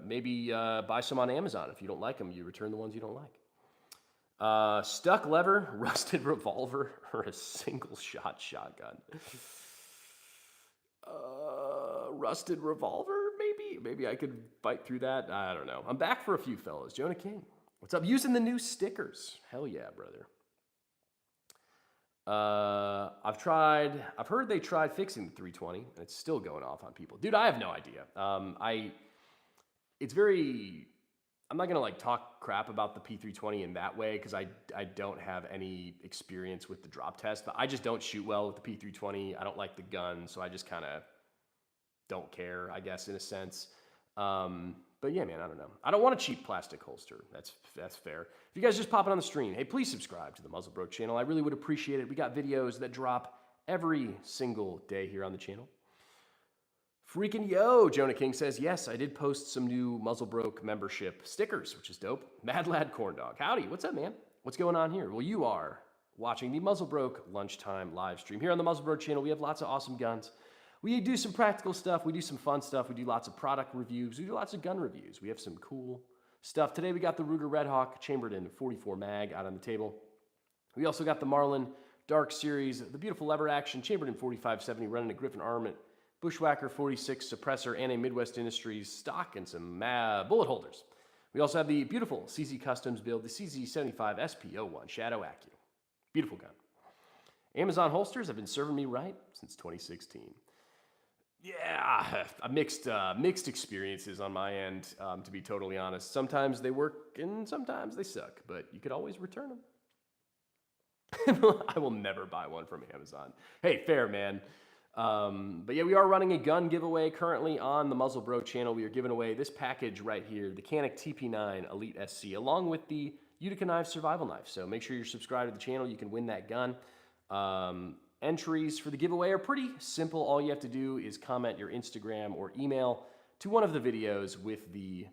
maybe buy some on Amazon. If you don't like them, you return the ones you don't like. Stuck lever, rusted revolver, or a single shot shotgun. Rusted revolver, maybe I could bite through that. I don't know. I'm back for a few fellas. Jonah King. What's up? Using the new stickers. Hell yeah, brother. I've heard they tried fixing the 320 and it's still going off on people. Dude, I have no idea. I'm not gonna like talk crap about the P320 in that way because I don't have any experience with the drop test, but I just don't shoot well with the P320. I don't like the gun, so I just kind of don't care, I guess, in a sense. But yeah, man, I don't know. I don't want a cheap plastic holster. That's fair. If you guys just popping on the stream, hey, please subscribe to the Muzzlebroke channel. I really would appreciate it. We got videos that drop every single day here on the channel. Freaking yo, Jonah King says, yes, I did post some new Muzzlebroke membership stickers, which is dope. Mad Lad Corn Dog. Howdy, what's up, man? What's going on here? Well, you are watching the Muzzlebroke lunchtime live stream. Here on the Muzzlebroke channel, we have lots of awesome guns. We do some practical stuff. We do some fun stuff. We do lots of product reviews. We do lots of gun reviews. We have some cool stuff. Today we got the Ruger Red Hawk chambered in 44 mag out on the table. We also got the Marlin Dark Series, the beautiful lever action chambered in 4570 running a Griffin Armament, Bushwhacker 46 suppressor, and a Midwest Industries stock and some bullet holders. We also have the beautiful CZ Customs build, the CZ75 SP01 Shadow Acu. Beautiful gun. Amazon holsters have been serving me right since 2016. Yeah, mixed experiences on my end, to be totally honest. Sometimes they work and sometimes they suck, but you could always return them. I will never buy one from Amazon. Hey, fair, man. But yeah, we are running a gun giveaway currently on the Muzzle Bro channel. We are giving away this package right here, the Canik TP9 Elite SC, along with the Utica Knife Survival Knife. So make sure you're subscribed to the channel. You can win that gun. Entries for the giveaway are pretty simple. All you have to do is comment your Instagram or email to one of the videos with the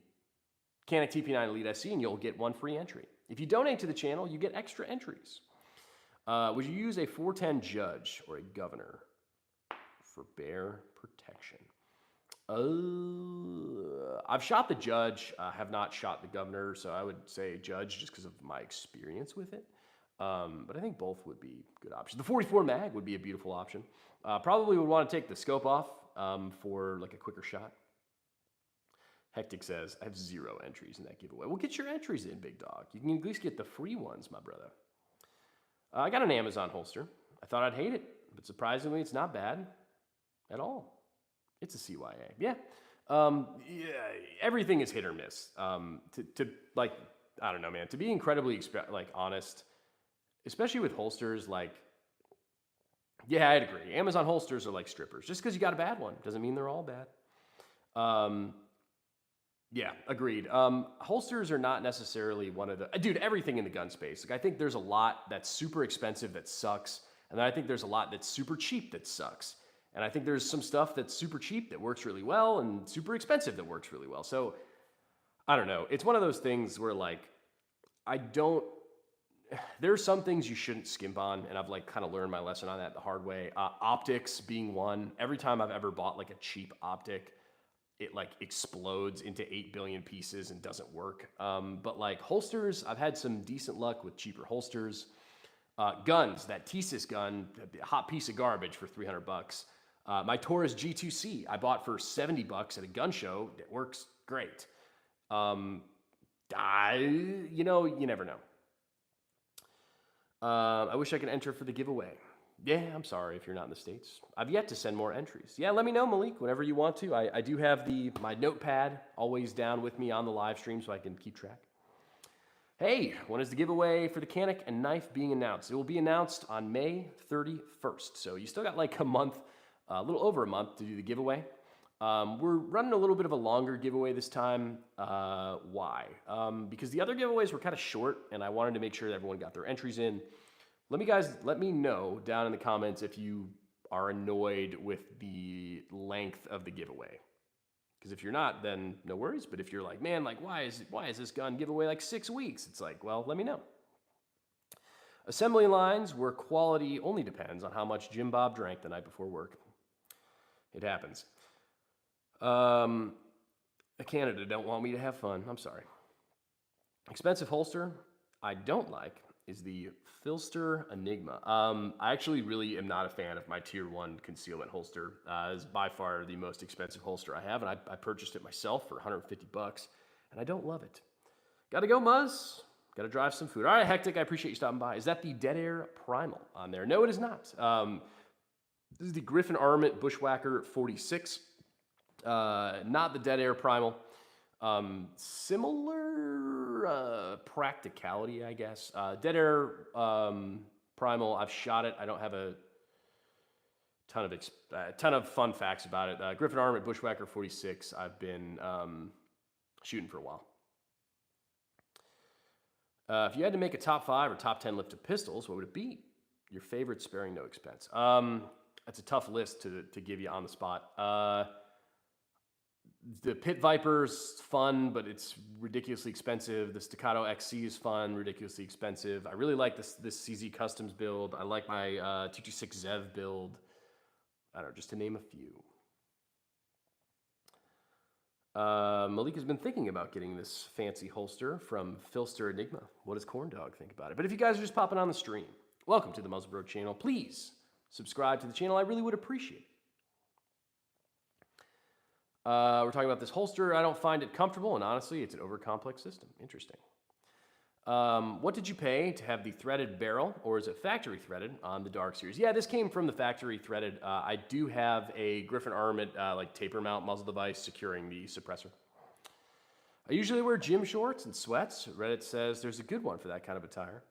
Canik TP9 Elite SC, and you'll get one free entry. If you donate to the channel, you get extra entries. Would you use a 410 Judge or a Governor for bear protection? I've shot the Judge. I have not shot the Governor, so I would say Judge just because of my experience with it. But I think both would be good options. The 44 mag would be a beautiful option. Probably would want to take the scope off for like a quicker shot. Hectic says, I have 0 entries in that giveaway. Well, get your entries in, big dog. You can at least get the free ones, my brother. I got an Amazon holster. I thought I'd hate it, but surprisingly, it's not bad at all. It's a CYA. Yeah. Everything is hit or miss. Like, I don't know, man. To be incredibly honest, especially with holsters, like, yeah, I'd agree. Amazon holsters are like strippers. Just because you got a bad one doesn't mean they're all bad. Yeah, agreed. Holsters are not necessarily one of the... Dude, everything in the gun space. Like, I think there's a lot that's super expensive that sucks, and then I think there's a lot that's super cheap that sucks. And I think there's some stuff that's super cheap that works really well and super expensive that works really well. So, I don't know. It's one of those things where, like, there are some things you shouldn't skimp on, and I've, like, kind of learned my lesson on that the hard way. Optics being one. Every time I've ever bought, like, a cheap optic, it like explodes into 8 billion pieces and doesn't work. But like holsters, I've had some decent luck with cheaper holsters. Guns, that Tisas gun, a hot piece of garbage for 300 bucks. My Taurus G2C, I bought for 70 bucks at a gun show. It works great. You never know. I wish I could enter for the giveaway. Yeah, I'm sorry if you're not in the States. I've yet to send more entries. Yeah, let me know, Malik, whenever you want to. I do have my notepad always down with me on the live stream so I can keep track. Hey, when is the giveaway for the Canik and knife being announced? It will be announced on May 31st. So you still got like a month, a little over a month to do the giveaway. We're running a little bit of a longer giveaway this time. Why? Because the other giveaways were kind of short, and I wanted to make sure that everyone got their entries in. Let me know down in the comments if you are annoyed with the length of the giveaway. Because if you're not, then no worries. But if you're like, man, like, why is this gun giveaway like 6 weeks? It's like, well, let me know. Assembly lines where quality only depends on how much Jim Bob drank the night before work. It happens. Canada don't want me to have fun. I'm sorry. Expensive holster I don't like is the Filster Enigma. I actually really am not a fan of my Tier 1 concealment holster. It's by far the most expensive holster I have, and I purchased it myself for 150 bucks, and I don't love it. Gotta go, Muzz. Gotta drive some food. All right, Hectic, I appreciate you stopping by. Is that the Dead Air Primal on there? No, it is not. This is the Griffin Armament Bushwhacker 46. Not the Dead Air Primal. Similar practicality, I guess. Dead Air Primal, I've shot it. I don't have a ton of fun facts about it. Griffin Armament Bushwhacker 46, I've been shooting for a while. If you had to make a top 5 or top 10 lifted pistols, what would it be? Your favorite sparing no expense. That's a tough list to give you on the spot. The Pit Viper's fun, but it's ridiculously expensive. The Staccato XC is fun, ridiculously expensive. I really like this CZ Customs build. I like my 226 Zev build. I don't know, just to name a few. Malik has been thinking about getting this fancy holster from Filster Enigma. What does Corn Dog think about it? But if you guys are just popping on the stream, welcome to the Muzzle Bro channel. Please subscribe to the channel. I really would appreciate it. We're talking about this holster. I don't find it comfortable, and honestly, it's an over-complex system. Interesting. What did you pay to have the threaded barrel, or is it factory threaded on the Dark Series? Yeah, this came from the factory threaded. I do have a Griffin Armament like taper mount muzzle device securing the suppressor. I usually wear gym shorts and sweats. Reddit says there's a good one for that kind of attire.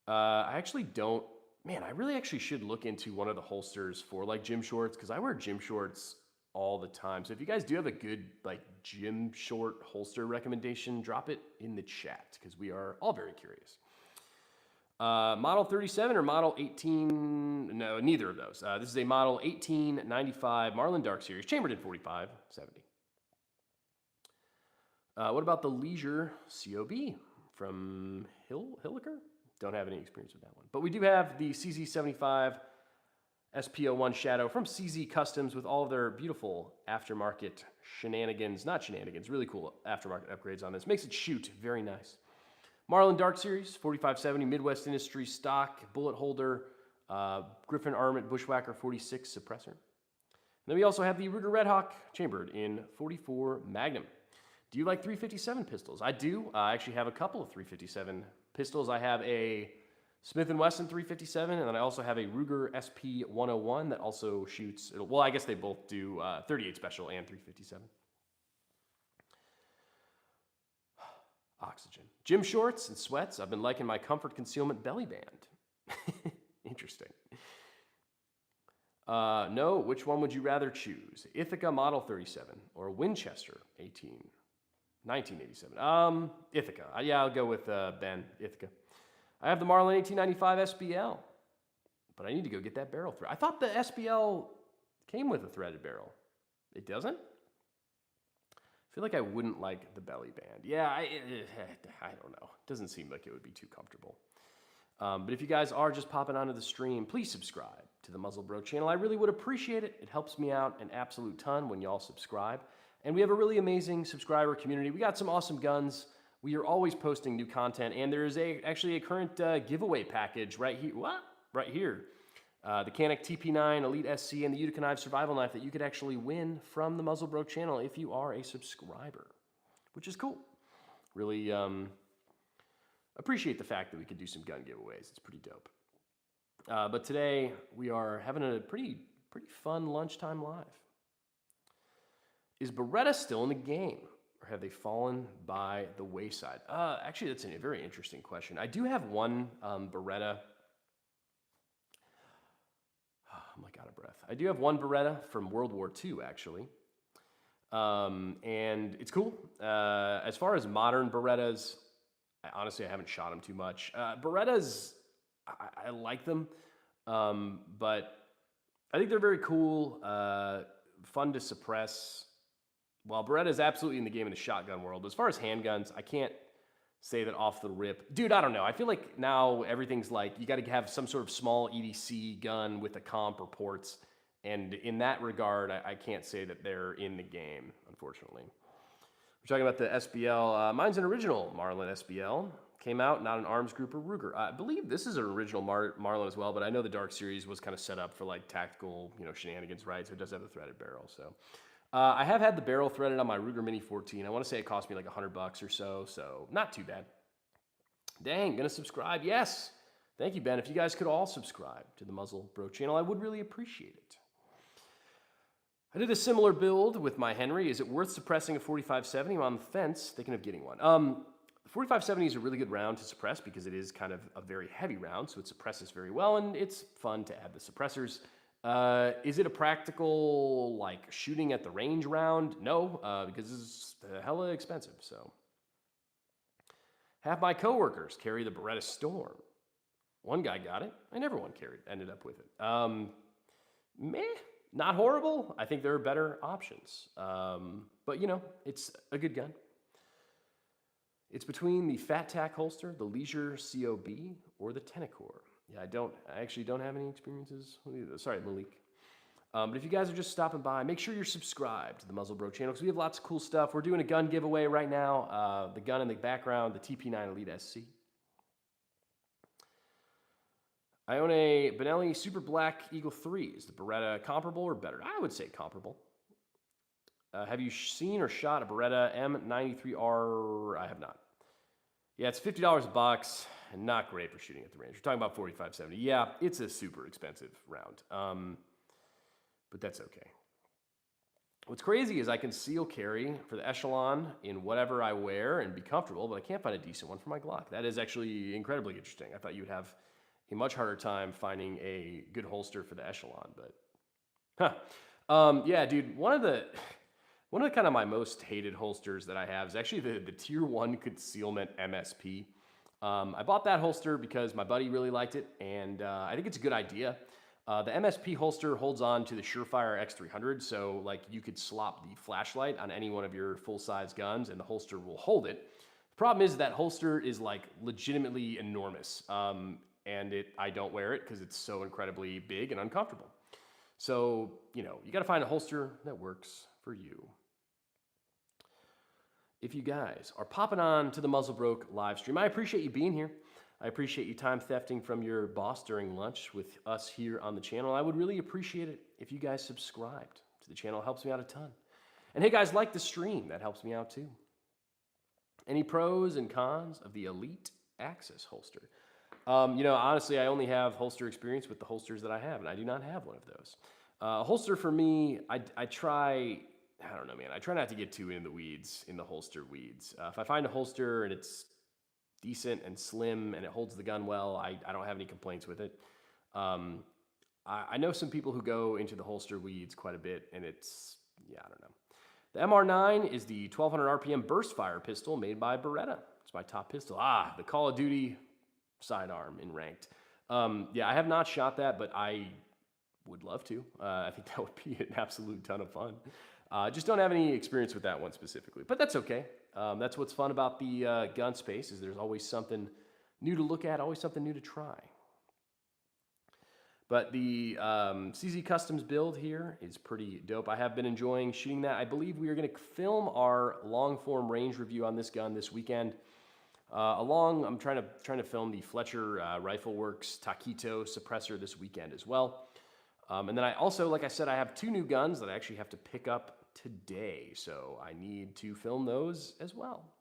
I actually don't. Man, I really actually should look into one of the holsters for like gym shorts because I wear gym shorts all the time. So if you guys do have a good like gym short holster recommendation, drop it in the chat because we are all very curious. Model 37 or model 18? No, neither of those. This is a model 1895 Marlin Dark Series, chambered in 4570. What about the Leisure COB from Hilliker? Don't have any experience with that one. But we do have the CZ75 SP01 Shadow from CZ Customs with all of their beautiful aftermarket shenanigans. Not shenanigans, really cool aftermarket upgrades on this. Makes it shoot very nice. Marlin Dark Series, 4570 Midwest Industries stock, bullet holder, Griffin Armament Bushwhacker 46 suppressor. And then we also have the Ruger Red Hawk chambered in 44 Magnum. Do you like 357 pistols? I do. I actually have a couple of 357 pistols. I have a Smith & Wesson 357, and then I also have a Ruger SP101 that also shoots, well, I guess they both do 38 Special and 357. Oxygen. Gym shorts and sweats. I've been liking my Comfort Concealment belly band. Interesting. No, which one would you rather choose? Ithaca Model 37 or Winchester 1987. Ithaca. Yeah, I'll go with Ben, Ithaca. I have the Marlin 1895 SBL, but I need to go get that barrel thread. I thought the SBL came with a threaded barrel. It doesn't? I feel like I wouldn't like the belly band. Yeah, I don't know. It doesn't seem like it would be too comfortable. But if you guys are just popping onto the stream, please subscribe to the Muzzle Bro channel. I really would appreciate it. It helps me out an absolute ton when y'all subscribe. And we have a really amazing subscriber community. We got some awesome guns. We are always posting new content, and there is actually a current giveaway package right here. What? Right here. The Canik TP9 Elite SC and the Utica Knife Survival Knife that you could actually win from the Muzzle Bro channel if you are a subscriber, which is cool. Really appreciate the fact that we could do some gun giveaways. It's pretty dope. But today we are having a pretty fun lunchtime live. Is Beretta still in the game, or have they fallen by the wayside? Actually, that's a very interesting question. I do have one Beretta. I'm like out of breath. I do have one Beretta from World War II, actually. And it's cool. As far as modern Berettas, honestly, I haven't shot them too much. Berettas, I like them, but I think they're very cool, fun to suppress. While Beretta is absolutely in the game in the shotgun world, as far as handguns, I can't say that off the rip. Dude, I don't know. I feel like now everything's like, you got to have some sort of small EDC gun with a comp or ports. And in that regard, I can't say that they're in the game, unfortunately. We're talking about the SBL. Mine's an original Marlin SBL. Came out, not an Arms Group or Ruger. I believe this is an original Marlin as well, but I know the Dark Series was kind of set up for like tactical, shenanigans, right? So it does have a threaded barrel, so. I have had the barrel threaded on my Ruger Mini 14. I want to say it cost me like $100 or so not too bad. Dang, gonna subscribe? Yes. Thank you, Ben. If you guys could all subscribe to the Muzzle Bro channel, I would really appreciate it. I did a similar build with my Henry. Is it worth suppressing a 4570? I'm on the fence, thinking of getting one. The 4570 is a really good round to suppress because it is kind of a very heavy round, so it suppresses very well, and it's fun to add the suppressors. Is it a practical, like, shooting at the range round? No, because it's hella expensive, so. Have my coworkers carry the Beretta Storm. One guy got it. I never ended up with it. Meh, not horrible. I think there are better options. But, it's a good gun. It's between the Fat Tack holster, the Leisure COB, or the Tenicor. Yeah, I actually don't have any experiences with either. Sorry, Malik. But if you guys are just stopping by, make sure you're subscribed to the Muzzle Bro channel because we have lots of cool stuff. We're doing a gun giveaway right now. The gun in the background, the TP9 Elite SC. I own a Benelli Super Black Eagle 3. Is the Beretta comparable or better? I would say comparable. Have you seen or shot a Beretta M93R? I have not. Yeah, it's $50 a box and not great for shooting at the range. We're talking about 45-70. Yeah, it's a super expensive round, but that's okay. What's crazy is I can seal carry for the Echelon in whatever I wear and be comfortable, but I can't find a decent one for my Glock. That is actually incredibly interesting. I thought you would have a much harder time finding a good holster for the Echelon, but yeah, dude, one of the kind of my most hated holsters that I have is actually the Tier 1 Concealment MSP. I bought that holster because my buddy really liked it, and I think it's a good idea. The MSP holster holds on to the Surefire X300, so like you could slop the flashlight on any one of your full-size guns and the holster will hold it. The problem is that holster is like legitimately enormous, and I don't wear it because it's so incredibly big and uncomfortable. So, you know, you got to find a holster that works for you. If you guys are popping on to the Muzzlebroke live stream, I appreciate you being here. I appreciate you time thefting from your boss during lunch with us here on the channel. I would really appreciate it if you guys subscribed to the channel. It helps me out a ton. And hey guys, like the stream. That helps me out too. Any pros and cons of the Elite Axis holster? You know, honestly, I only have holster experience with the holsters that I have, and I do not have one of those. Holster for me, I don't know, man. I try not to get too in the weeds, in the holster weeds. If I find a holster and it's decent and slim and it holds the gun well, I don't have any complaints with it. I know some people who go into the holster weeds quite a bit, and it's, yeah, I don't know. The MR9 is the 1200 RPM burst fire pistol made by Beretta. It's my top pistol. The Call of Duty sidearm in ranked. Yeah, I have not shot that, but I would love to. I think that would be an absolute ton of fun. Just don't have any experience with that one specifically, but that's okay. That's what's fun about the gun space, is there's always something new to look at, always something new to try. But the CZ Customs build here is pretty dope. I have been enjoying shooting that. I believe we are going to film our long form range review on this gun this weekend. I'm trying to film the Fletcher Rifle Works Taquito suppressor this weekend as well. And then I also, like I said, I have 2 new guns that I actually have to pick up today, so I need to film those as well.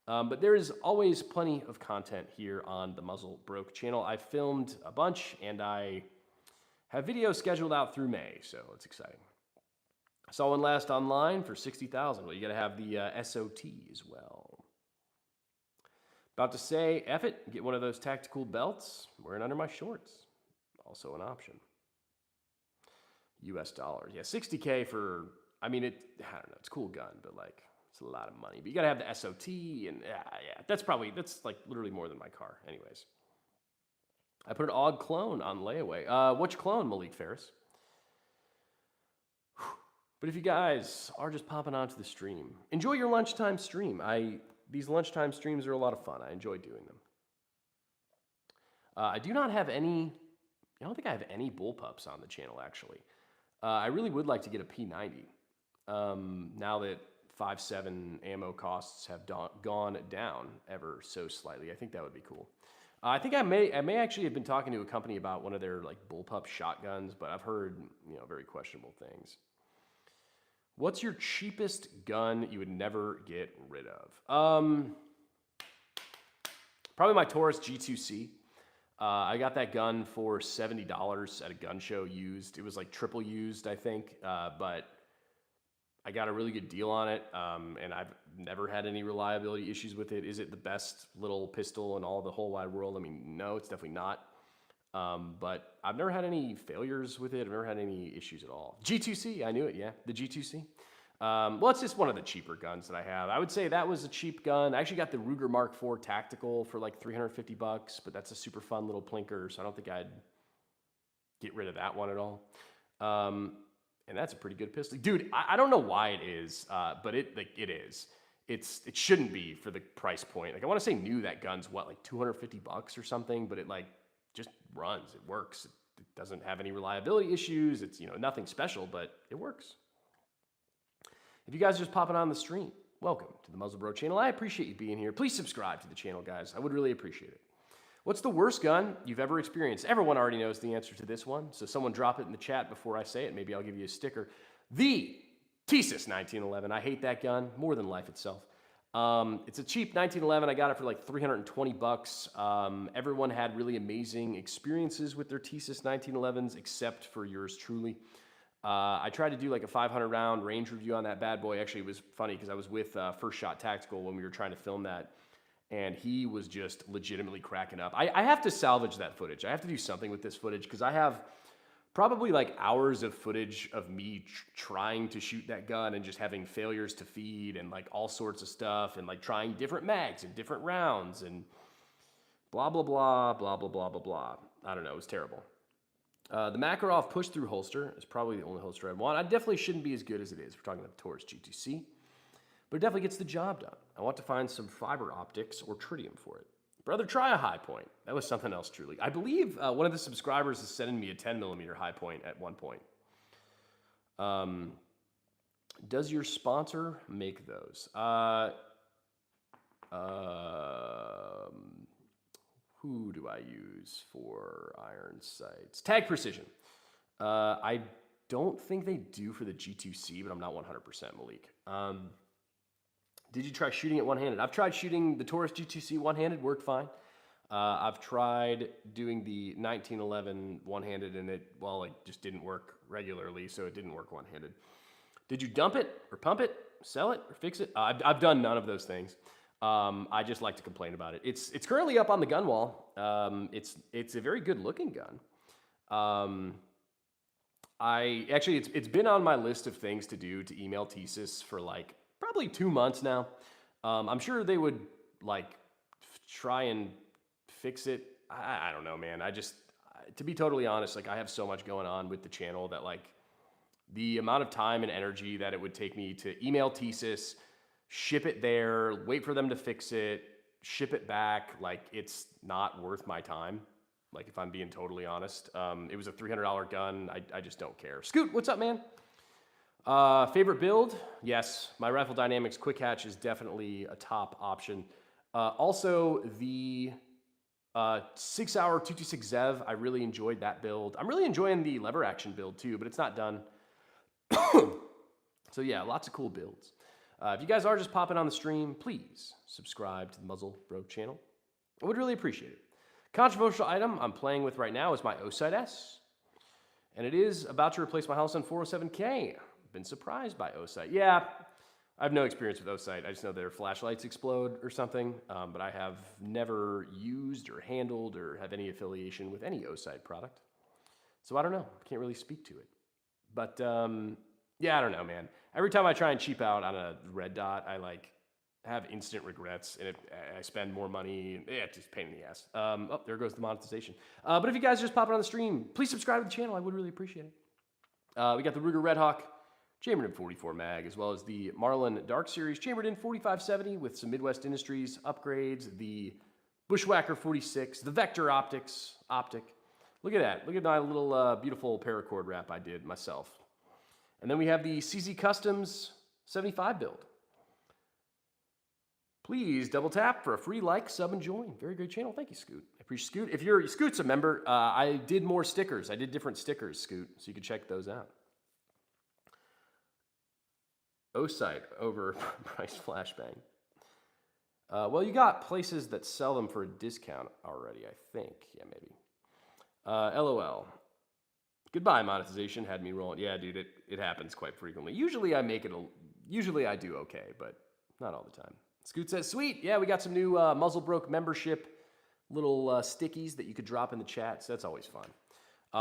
But there is always plenty of content here on the Muzzlebroke channel. I filmed a bunch, and I have videos scheduled out through May, so it's exciting. I saw one last online for 60,000. Well, you got to have the SOT as well. About to say, F it, get one of those tactical belts, wear it under my shorts. Also an option. US dollars. Yeah, 60K for, I mean, I don't know, it's a cool gun, but like, it's a lot of money. But you gotta have the SOT, and yeah, that's like literally more than my car. Anyways. I put an AUG clone on layaway. Which clone, Malik Ferris? But if you guys are just popping onto the stream, enjoy your lunchtime stream. These lunchtime streams are a lot of fun. I enjoy doing them. I do not have any, I don't think I have any bullpups on the channel, actually. I really would like to get a P90. Now that 5.7 ammo costs have gone down ever so slightly, I think that would be cool. I think I may actually have been talking to a company about one of their like bullpup shotguns, but I've heard, you know, very questionable things. What's your cheapest gun you would never get rid of? Probably my Taurus G2C. I got that gun for $70 at a gun show used. It was like triple used, I think, but I got a really good deal on it, and I've never had any reliability issues with it. Is it the best little pistol in all the whole wide world? I mean, no, it's definitely not. But I've never had any failures with it. I've never had any issues at all. G2C, I knew it, yeah, the G2C. Well, it's just one of the cheaper guns that I have. I would say that was a cheap gun. I actually got the Ruger Mark IV Tactical for like $350, but that's a super fun little plinker, so I don't think I'd get rid of that one at all. And that's a pretty good pistol. Dude, I don't know why it is, but it is. It shouldn't be for the price point. Like, I want to say new, that gun's what, like $250 or something, but it like just runs, it works. It doesn't have any reliability issues. It's, you know, nothing special, but it works. If you guys are just popping on the stream, welcome to the Muzzlebroke channel. I appreciate you being here. Please subscribe to the channel, guys. I would really appreciate it. What's the worst gun you've ever experienced? Everyone already knows the answer to this one, so someone drop it in the chat before I say it. Maybe I'll give you a sticker. The Tisas 1911. I hate that gun more than life itself. It's a cheap 1911. I got it for like 320 bucks. Everyone had really amazing experiences with their Tisas 1911s, except for yours truly. I tried to do like a 500 round range review on that bad boy. Actually, it was funny because I was with First Shot Tactical when we were trying to film that, and he was just legitimately cracking up. I have to salvage that footage. I have to do something with this footage because I have probably like hours of footage of me trying to shoot that gun and just having failures to feed and like all sorts of stuff and like trying different mags and different rounds and blah, blah, blah, blah, blah, blah, blah, blah. I don't know. It was terrible. The Makarov push-through holster is probably the only holster I'd want. I definitely shouldn't be as good as it is. We're talking about the Taurus G2C, but it definitely gets the job done. I want to find some fiber optics or tritium for it. Brother, try a high point. That was something else, truly. I believe one of the subscribers is sending me a 10mm high point at one point. Does your sponsor make those? Who do I use for iron sights? Tag Precision. I don't think they do for the G2C, but I'm not 100% Malik. Did you try shooting it one-handed? I've tried shooting the Taurus G2C one-handed, worked fine. I've tried doing the 1911 one-handed, and it just didn't work regularly, so it didn't work one-handed. Did you dump it or pump it, sell it or fix it? I've done none of those things. I just like to complain about it. It's currently up on the gun wall. It's a very good-looking gun. It's been on my list of things to do to email Tisas for like probably 2 months now. I'm sure they would like try and fix it. I don't know, man. To be totally honest, like I have so much going on with the channel that like the amount of time and energy that it would take me to email Tisas, ship it there, wait for them to fix it, ship it back, like it's not worth my time. Like if I'm being totally honest, it was a $300 gun. I just don't care. Scoot, what's up, man? Favorite build? Yes, my Rifle Dynamics Quick Hatch is definitely a top option. Also, the 6-hour 226 Zev, I really enjoyed that build. I'm really enjoying the lever action build too, but it's not done. So yeah, lots of cool builds. If you guys are just popping on the stream, please subscribe to the Muzzle Bro channel. I would really appreciate it. Controversial item I'm playing with right now is my Olight S, and it is about to replace my house on 407K. Been surprised by Olight. Yeah, I have no experience with Olight. I just know their flashlights explode or something, but I have never used or handled or have any affiliation with any Olight product. So I don't know. Can't really speak to it. But yeah, I don't know, man. Every time I try and cheap out on a red dot, I like have instant regrets, and I spend more money. And, yeah, it's just a pain in the ass. Oh, there goes the monetization. But if you guys are just popping on the stream, please subscribe to the channel. I would really appreciate it. We got the Ruger Red Hawk chambered in 44 mag, as well as the Marlin Dark Series chambered in 4570 with some Midwest Industries upgrades, the Bushwhacker 46, the Vector optic. Look at that. Look at my little beautiful paracord wrap I did myself. And then we have the CZ Customs 75 build. Please double tap for a free like, sub, and join. Very great channel. Thank you, Scoot. I appreciate Scoot. If Scoot's a member, I did more stickers. I did different stickers, Scoot, so you can check those out. Olight over price flashbang. Well, you got places that sell them for a discount already, I think. Yeah, maybe. LOL. Goodbye, monetization. Had me rolling. Yeah, dude, it happens quite frequently. Usually I do okay, but not all the time. Scoot says, sweet. Yeah, we got some new Muzzle Broke membership little stickies that you could drop in the chat, so that's always fun.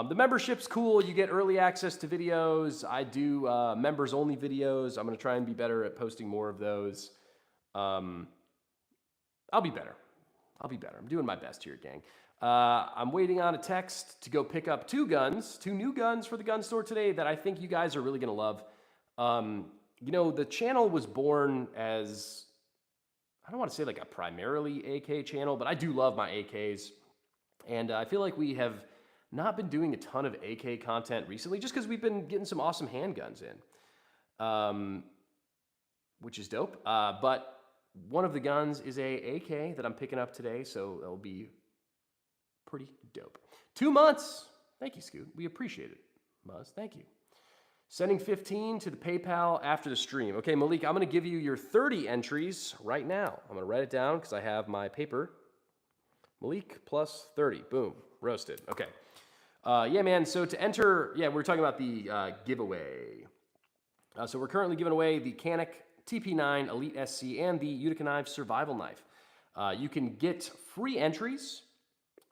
The membership's cool. You get early access to videos. I do members-only videos. I'm going to try and be better at posting more of those. I'll be better. I'm doing my best here, gang. I'm waiting on a text to go pick up two new guns for the gun store today that I think you guys are really going to love. You know, the channel was born as, I don't want to say like a primarily AK channel, but I do love my AKs. And I feel like we have not been doing a ton of AK content recently just because we've been getting some awesome handguns in, which is dope. But one of the guns is a AK that I'm picking up today, so it'll be pretty dope. 2 months. Thank you, Scoot. We appreciate it. Muzz, thank you. Sending 15 to the PayPal after the stream. Okay, Malik, I'm going to give you your 30 entries right now. I'm going to write it down because I have my paper. Malik plus 30. Boom. Roasted. Okay. Yeah, man. So to enter, yeah, we're talking about the giveaway. So we're currently giving away the Canik TP9 Elite SC and the Utica Knife Survival Knife. You can get free entries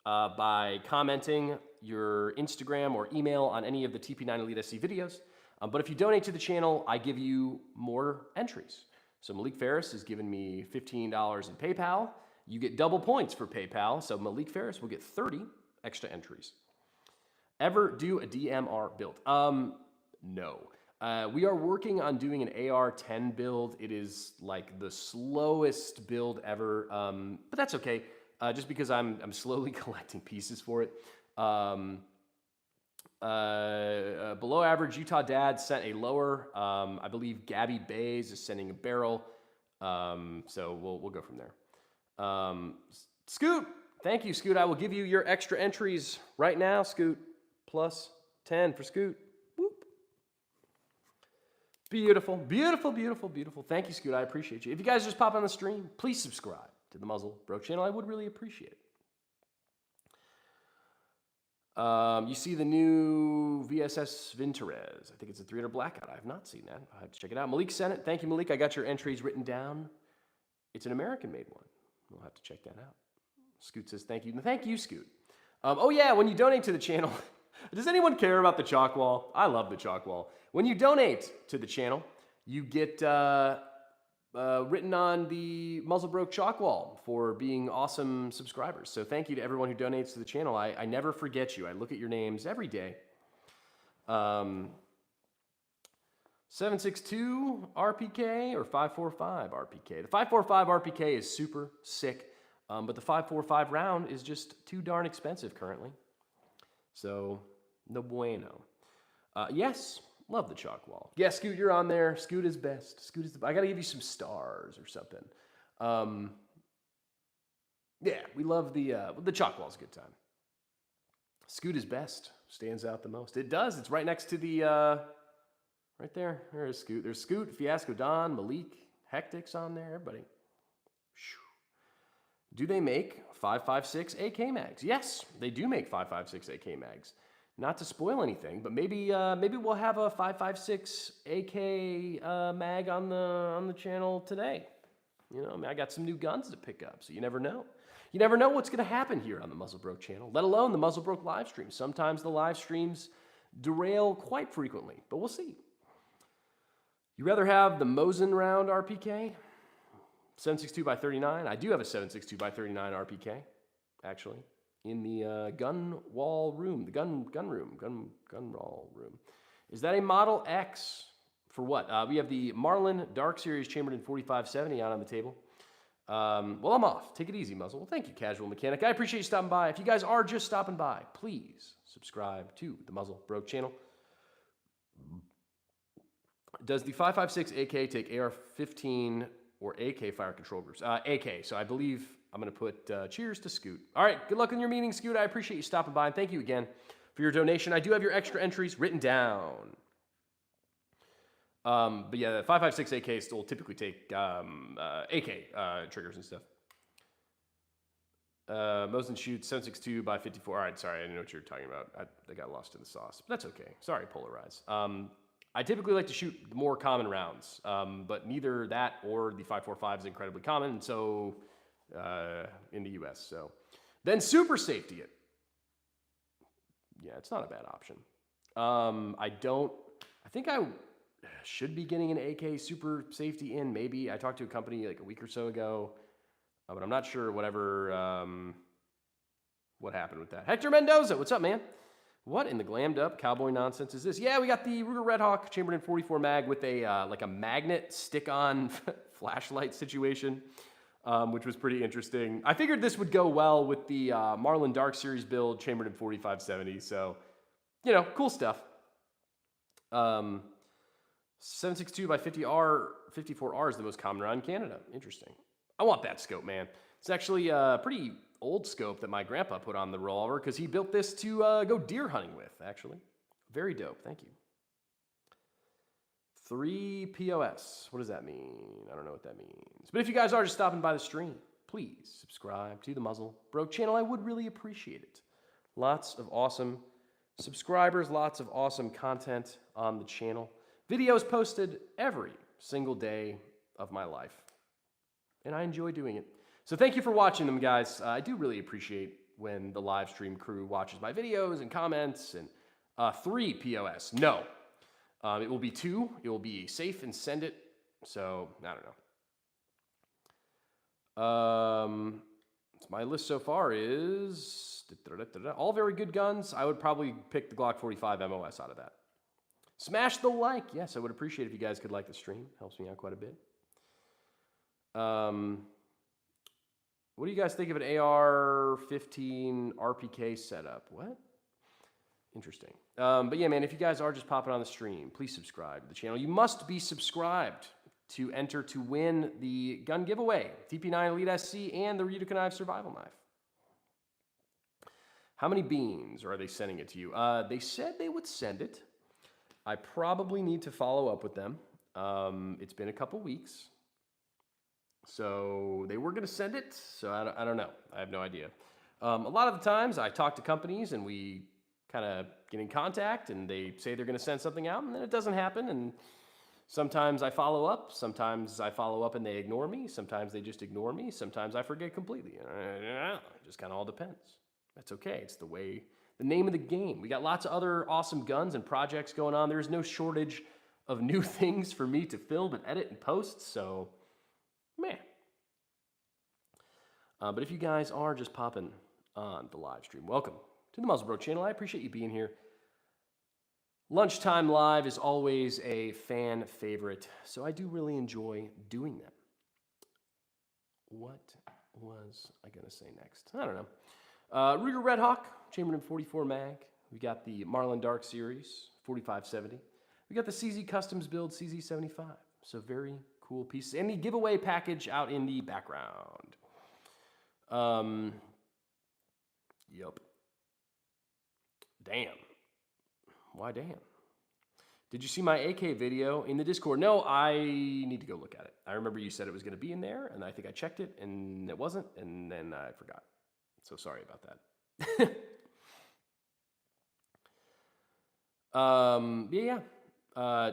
by commenting your Instagram or email on any of the TP9 Elite SC videos. But if you donate to the channel, I give you more entries. So Malik Ferris has given me $15 in PayPal. You get double points for PayPal. So Malik Ferris will get 30 extra entries. Ever do a DMR build? No. We are working on doing an AR-10 build. It is like the slowest build ever, but that's okay. Just because I'm slowly collecting pieces for it. Below average Utah Dad sent a lower. I believe Gabby Bays is sending a barrel. So we'll go from there. Scoot, thank you, Scoot. I will give you your extra entries right now, Scoot. Plus 10 for Scoot. Whoop. Beautiful, beautiful, beautiful, beautiful. Thank you, Scoot. I appreciate you. If you guys just pop on the stream, please subscribe to the Muzzle Broke channel. I would really appreciate it. You see the new VSS Vinterez. I think it's a 300 Blackout. I have not seen that. I have to check it out. Malik sent it. Thank you, Malik. I got your entries written down. It's an American-made one. We'll have to check that out. Scoot says thank you. Thank you, Scoot. Oh, yeah, when you donate to the channel, does anyone care about the chalk wall? I love the chalk wall. When you donate to the channel, you get written on the Muzzle Broke chalk wall for being awesome subscribers. So thank you to everyone who donates to the channel. I never forget you. I look at your names every day. 762 RPK or 545 RPK. The 545 RPK is super sick, but the 545 round is just too darn expensive currently. So, no bueno. Yes, love the chalk wall. Yeah, Scoot, you're on there. Scoot is best. Scoot is the, I got to give you some stars or something. Yeah, we love the chalk wall's a good time. Scoot is best. Stands out the most. It does. It's right next to the, right there. There's Scoot. There's Scoot, Fiasco Don, Malik, Hectic's on there, everybody. Do they make 5.56 AK mags? Yes, they do make 5.56 AK mags. Not to spoil anything, but maybe we'll have a 5.56 AK mag on the channel today. You know, I mean, I got some new guns to pick up, so you never know. You never know what's going to happen here on the Muzzle Broke channel, let alone the Muzzle Broke live stream. Sometimes the live streams derail quite frequently, but we'll see. You rather have the Mosin round RPK? 7.62x39. I do have a 7.62x39 RPK, actually, in the gun wall room, the gun wall room. Is that a Model X for what? We have the Marlin Dark Series chambered in 4570 out on the table. Well, I'm off. Take it easy, Muzzle. Well, thank you, Casual Mechanic. I appreciate you stopping by. If you guys are just stopping by, please subscribe to the Muzzle Broke channel. Does the 5.56 AK take AR-15 or AK fire control groups? AK. So I believe I'm going to put cheers to Scoot. All right. Good luck in your meeting, Scoot. I appreciate you stopping by. And thank you again for your donation. I do have your extra entries written down. But yeah, the 5.56 AK still typically take AK triggers and stuff. Mosin shoots 7.62x54. All right. Sorry. I didn't know what you were talking about. I got lost in the sauce. But that's okay. Sorry, Polarize. I typically like to shoot the more common rounds, but neither that or the 5.45 is incredibly common, so in the US. So then super safety it. Yeah, it's not a bad option. I think I should be getting an AK super safety in, maybe. I talked to a company like a week or so ago, but I'm not sure what happened with that. Hector Mendoza, what's up, man? What in the glammed up cowboy nonsense is this? Yeah, we got the Ruger Red Hawk chambered in 44 mag with a like a magnet stick-on flashlight situation, which was pretty interesting. I figured this would go well with the Marlin Dark Series build chambered in 4570. So, you know, cool stuff. 7.62x50R, 54R is the most common round in Canada. Interesting. I want that scope, man. It's actually a pretty old scope that my grandpa put on the revolver because he built this to go deer hunting with, actually. Very dope. Thank you. 3 POS. What does that mean? I don't know what that means. But if you guys are just stopping by the stream, please subscribe to the Muzzle Broke channel. I would really appreciate it. Lots of awesome subscribers, lots of awesome content on the channel. Videos posted every single day of my life. And I enjoy doing it. So thank you for watching them, guys. I do really appreciate when the live stream crew watches my videos and comments. And 3 POS. No. It will be 2. It will be safe and send it. So, I don't know. My list so far is all very good guns. I would probably pick the Glock 45 MOS out of that. Smash the like. Yes, I would appreciate it if you guys could like the stream. Helps me out quite a bit. What do you guys think of an AR-15 RPK setup? What? Interesting. But yeah, man, if you guys are just popping on the stream, please subscribe to the channel. You must be subscribed to enter to win the gun giveaway, TP9 Elite SC and the Ryuta Knife Survival Knife. How many beans are they sending it to you? They said they would send it. I probably need to follow up with them. It's been a couple weeks. So they were going to send it, so I don't know. I have no idea. A lot of the times I talk to companies and we kind of get in contact and they say they're going to send something out and then it doesn't happen. And sometimes I follow up. Sometimes I follow up and they ignore me. Sometimes they just ignore me. Sometimes I forget completely. It just kind of all depends. That's okay. It's the name of the game. We got lots of other awesome guns and projects going on. There's no shortage of new things for me to film and edit and post. So, man. But if you guys are just popping on the live stream, welcome to the Muzzle Broke channel. I appreciate you being here. Lunchtime live is always a fan favorite, so I do really enjoy doing them. What was I going to say next? I don't know. Ruger Red Hawk, Chamberlain 44 mag. We got the Marlin Dark Series, 4570. We got the CZ Customs build, CZ75. So very cool pieces. And the giveaway package out in the background. Yup. Damn. Why damn? Did you see my AK video in the Discord? No, I need to go look at it. I remember you said it was going to be in there, and I think I checked it, and it wasn't, and then I forgot. So sorry about that. Yeah.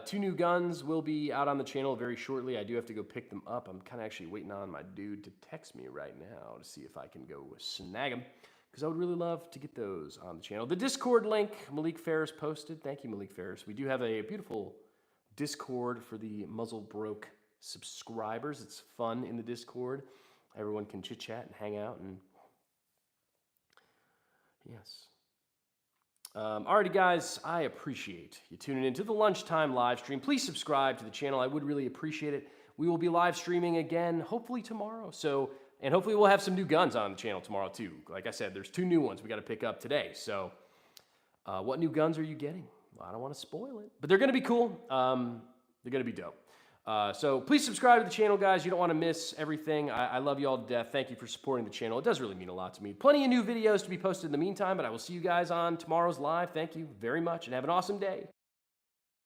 2 new guns will be out on the channel very shortly. I do have to go pick them up. I'm kind of actually waiting on my dude to text me right now to see if I can go snag them, because I would really love to get those on the channel. The Discord link, Malik Ferris posted. Thank you, Malik Ferris. We do have a beautiful Discord for the Muzzle Broke subscribers. It's fun in the Discord. Everyone can chit-chat and hang out. And yes. Alrighty, guys, I appreciate you tuning into the lunchtime live stream. Please subscribe to the channel. I would really appreciate it. We will be live streaming again, hopefully tomorrow. And hopefully we'll have some new guns on the channel tomorrow too. Like I said, there's 2 new ones we got to pick up today. So, what new guns are you getting? Well, I don't want to spoil it, but they're going to be cool. They're going to be dope. So please subscribe to the channel, guys. You don't want to miss everything. I love you all to death. Thank you for supporting the channel. It does really mean a lot to me. Plenty of new videos to be posted in the meantime, but I will see you guys on tomorrow's live. Thank you very much, and have an awesome day.